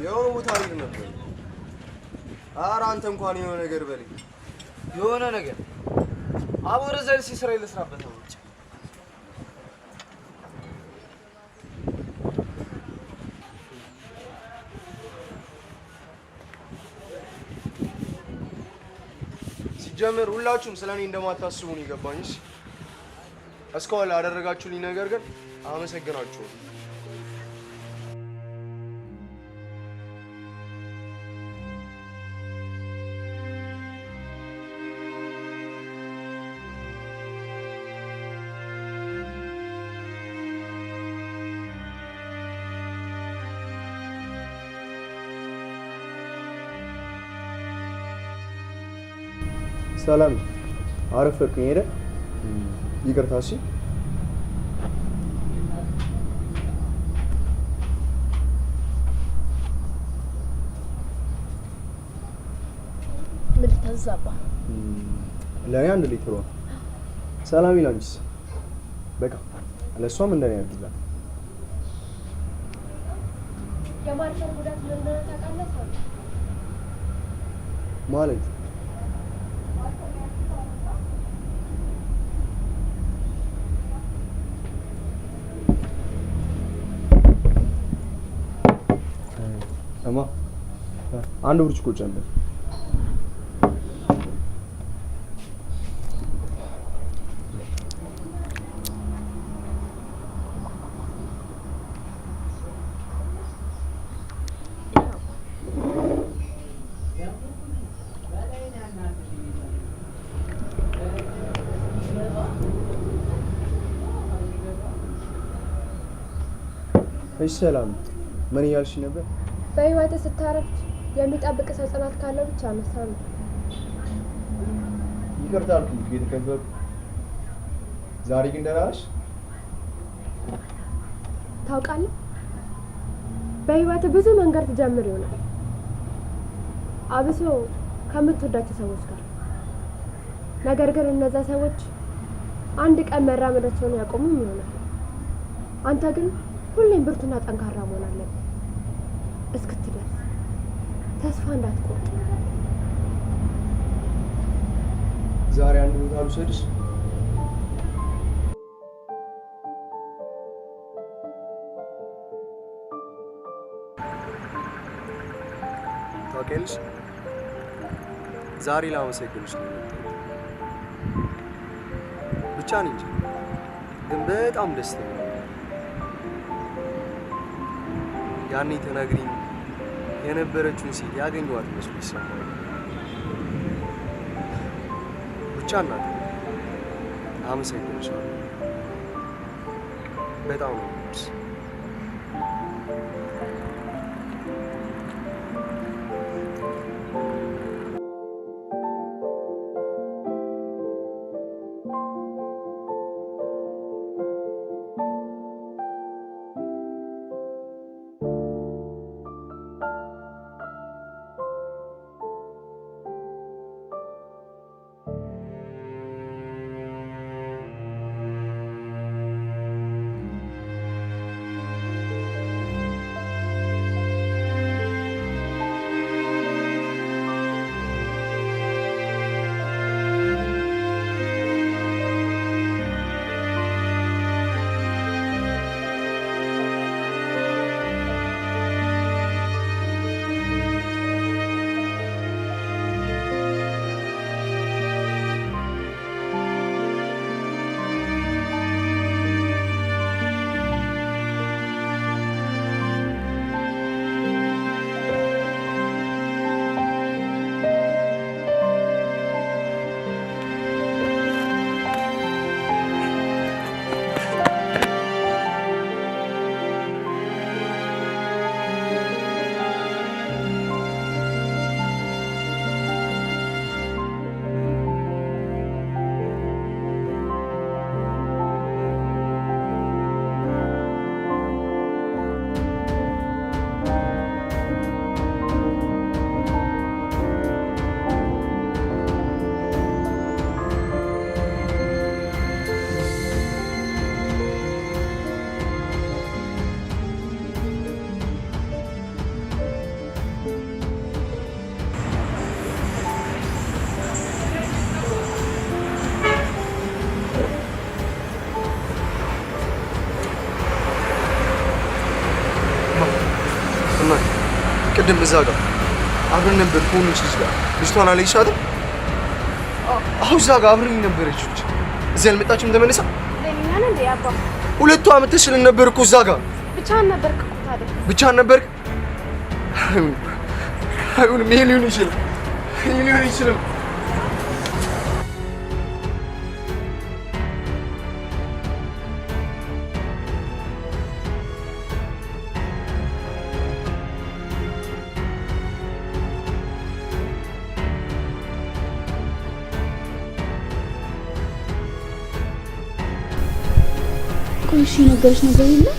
S14: የሆነ ቦታ ላይ ነበር። ኧረ አንተ እንኳን የሆነ ነገር በለኝ።
S13: የሆነ ነገር አቦረ ዘልሲ ስራ ይልስራበት ነው።
S14: ሲጀምር ሁላችሁም ስለኔ እንደማታስቡ ነው የገባኝስ። እስካሁን ላደረጋችሁልኝ ነገር ግን አመሰግናችኋለሁ። ሰላም አረፈድኩኝ ሄደ። ይቅርታ እሺ።
S18: ምን ተዛባ?
S14: ለኔ 1 ሊትር ነው። ሰላም ይላንቺስ? በቃ ለሷም እንደኔ ያድርጋል።
S5: የማርሻል ጉዳት ምን እንደሆነ ታውቃለህ?
S14: ማለት እማ አንድ ብርጭቆ ጨምር። እሺ ሰላም ምን ያልሽ ነበር?
S9: በህይወት ስታረፍ የሚጠብቅ ሰው ጽናት ካለው ብቻ መሳም
S14: ይቅርታ አልኩሽ የተከበርኩ ዛሬ ግን ደህና ነሽ?
S9: ታውቃለህ በህይወት ብዙ መንገድ ትጀምር ይሆናል አብሶ ከምትወዳቸው ሰዎች ጋር ነገር ግን እነዛ ሰዎች አንድ ቀን መራመዳቸውን ያቆሙም ይሆናል አንተ ግን ሁሌም ብርቱና ጠንካራ መሆን አለብህ እስክትደርስ ተስፋ እንዳትቆርጥ
S14: ዛሬ አንድ ቦታ ልውሰድሽ ታውቂያለሽ ዛሬ ላመሰግንሽ ነው ብቻ ነኝ ግን በጣም ደስተኛ ያኔ ተናግሪኝ የነበረችውን ሴት ያገኘኋት መስሎ ይሰማል ብቻ እናት አመሰግንሻለሁ በጣም ነው ቅድም እዛ ጋር አብረን ነበር ከሆነች ልጅ ጋር ልጅቷን አለይሻትም? አሁን እዛ ጋር አብረን ነበረች ልጅ እዚህ አልመጣችም ተመልሳ?
S9: ለኛን እንደ ያባ
S14: ሁለቱ አመተሽልን ነበር እኮ እዛ ጋር
S9: ብቻህን ነበርክ እኮ ታዲያ
S14: ብቻህን ነበርክ? አይሆንም ይሄ ሊሆን ይችላል ይሄ ሊሆን ይችላል
S9: እሺ ነገርሽ ነገር የለም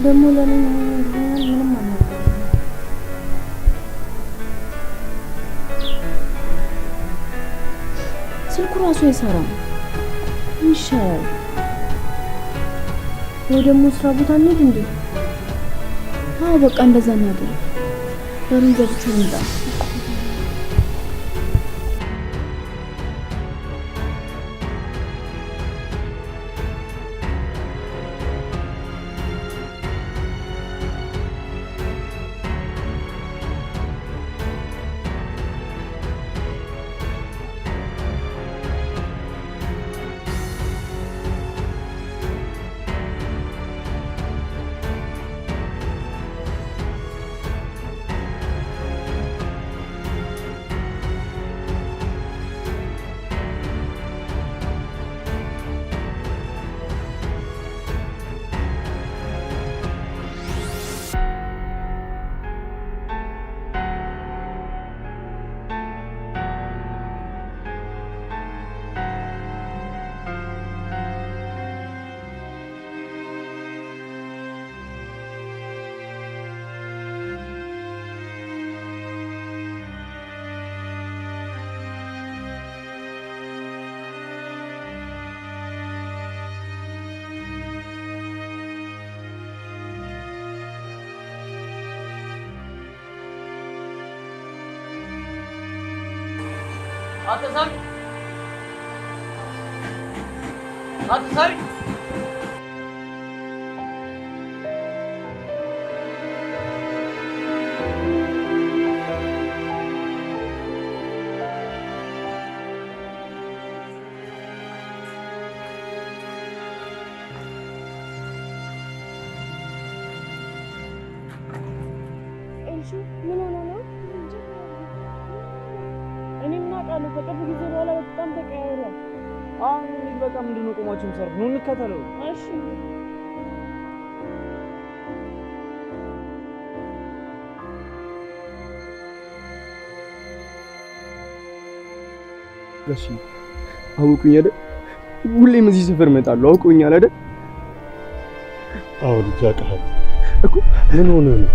S9: ደግሞ ለምን ምንም አልነበረም ስልኩ ራሱ አይሰራም ይሻላል ወይ ደግሞ ስራ ቦታ እንሂድ እንዴ አዎ በቃ እንደዛ እናድርግ በሩን ዘግቼ እንዳ
S11: ምን ሆነ ነው? እኔ ምን አውቃለሁ? ከቅርብ ጊዜ በኋላ በጣም ተቀያይሯል።
S13: አሁን በቃ ምንድነው ቆማችሁ የምትሰሩት? ነው እንከተለው።
S11: እሺ
S14: ጋሺ አውቁኝ አይደል? ሁሌም እዚህ ሰፈር እመጣለሁ። አውቁኛል አይደል?
S3: አዎ ልጅ አውቃለሁ እኮ። ምን ሆነ ነው?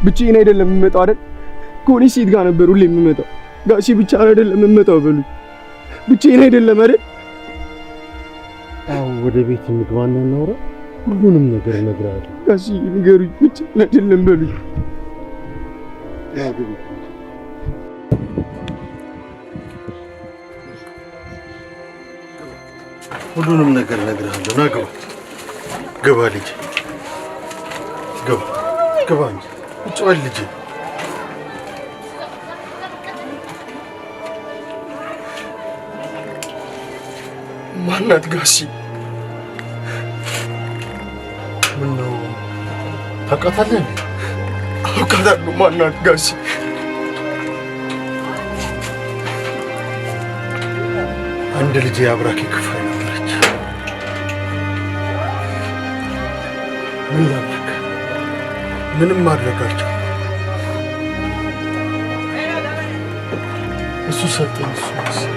S14: ብቻዬን አይደለም የምመጣው አይደል? ከሆነች ሴት ጋር ነበር ሁሌ የምመጣው። ጋሺ ብቻ አይደለም የምመጣው በሉ። ብቻዬን አይደለም አይደል?
S3: አዎ ወደ ቤት እንግባና እናውራ። ሁሉንም ነገር እነግርሃለሁ።
S14: ጋሺ ንገሩኝ፣ ብቻዬን አይደለም በሉ።
S3: ያው ግቢ። ሁሉንም ነገር እነግርሃለሁ። ና ግባ፣ ግባ ልጅ፣ ግባ፣ ግባ እንጂ ቁጭ በል ልጅ።
S14: ማናት ጋሺ?
S3: ምነው ታውቃታለህ?
S14: አውቃታለሁ። ማናት ጋሺ?
S3: አንድ ልጅ የአብራኬ ክፋይ ነበረች። ምን ላድርግ? ምንም ማድረግ አልቻልኩም። እሱ ሰጠኝ፣ እሱ ወሰደ።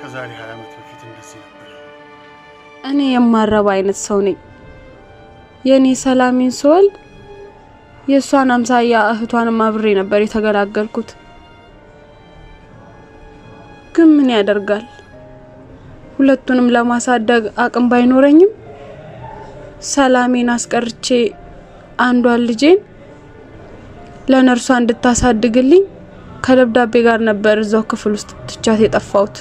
S3: ከዛሬ 20 ዓመት በፊት እንደዚህ ነበር።
S9: እኔ የማረባ አይነት ሰው ነኝ። የኔ ሰላሜን ስወልድ የሷን አምሳያ እህቷንም አብሬ ነበር የተገላገልኩት። ግን ምን ያደርጋል፣ ሁለቱንም ለማሳደግ አቅም ባይኖረኝም ሰላሜን አስቀርቼ አንዷን ልጄን ለነርሷ እንድታሳድግልኝ ከደብዳቤ ጋር ነበር እዛው ክፍል ውስጥ ትቻት የጠፋሁት።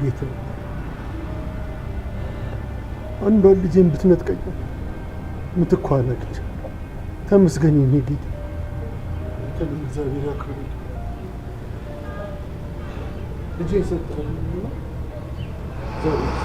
S3: ጌታ አንዷን ልጄን ብትነጥቀኝ ምትኳ ነግድ ተመስገኝ የኔ ጌታ። እግዚአብሔር ያክብርልኝ። ልጄን ሰጠኸኝና እግዚአብሔር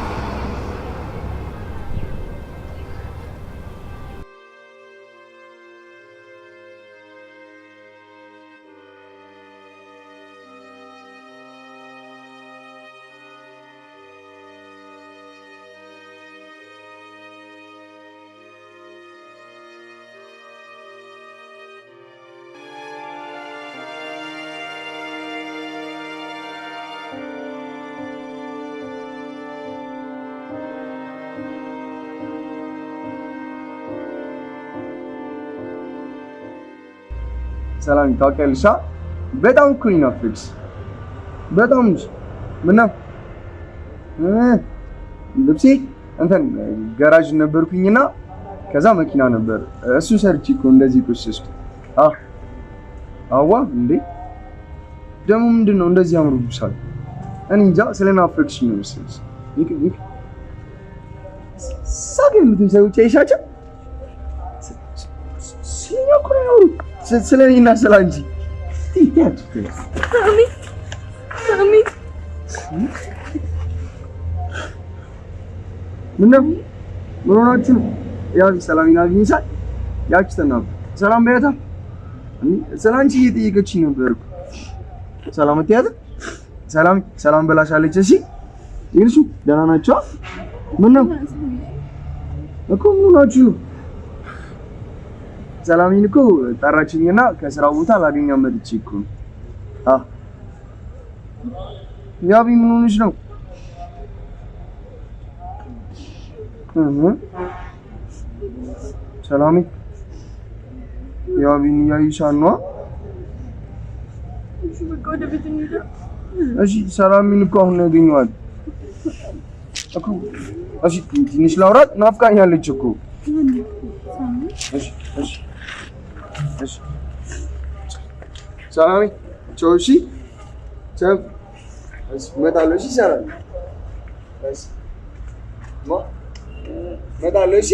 S14: ሰላም ታውቂያለሽ? በጣም እኮ ይናፍቅሽ በጣም ምነው ልብሴ እንትን ጋራጅ ነበርኩኝና ከዛ መኪና ነበር እሱ ሰርቼ እኮ እንደዚህ ቆሸሽኩ። አዋ እንዴ ደግሞ ምንድነው እንደዚህ አምሮብሻል? እኔ እንጃ ስለናፈቅሽኝ ነው መሰለሽ። ይክ ሳገኝ ምንም ሰው ጨይሻቸው ሲኛኩራው ስለኔና ስላንቺ ትያት ሳሚ ምነው ምን ሆናችሁ ነው? ያው ሰላሚን አግኝቻት ያቺ ተናብ ሰላም በያታ ስላንቺ እየጠየቀችኝ ነበር እኮ ሰላም ትያት ሰላም በላሻለች። እሺ ይልሱ ደህና ናቸው? ምነው እኮ ምን ሆናችሁ? ሰላሚን እኮ ጠራችኝና ከስራው ቦታ ላገኛት መጥቼ እኮ ያቢ ምን ሆነሽ ነው? ሰላሚ ያቢን ያይሻን ነው? እሺ በቃ ወደ ቤት እንሂድ። እሺ ሰላሚን እኮ አሁን ያገኘዋል እኮ። እሺ ትንሽ ላውራት ናፍቃኛለች እኮ። እሺ ሰላሚ ቻው። እሺ ቻው። እሺ እመጣለሁ። እሺ ሰላም እሺ እመጣለሁ። እሺ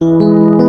S3: Thank you.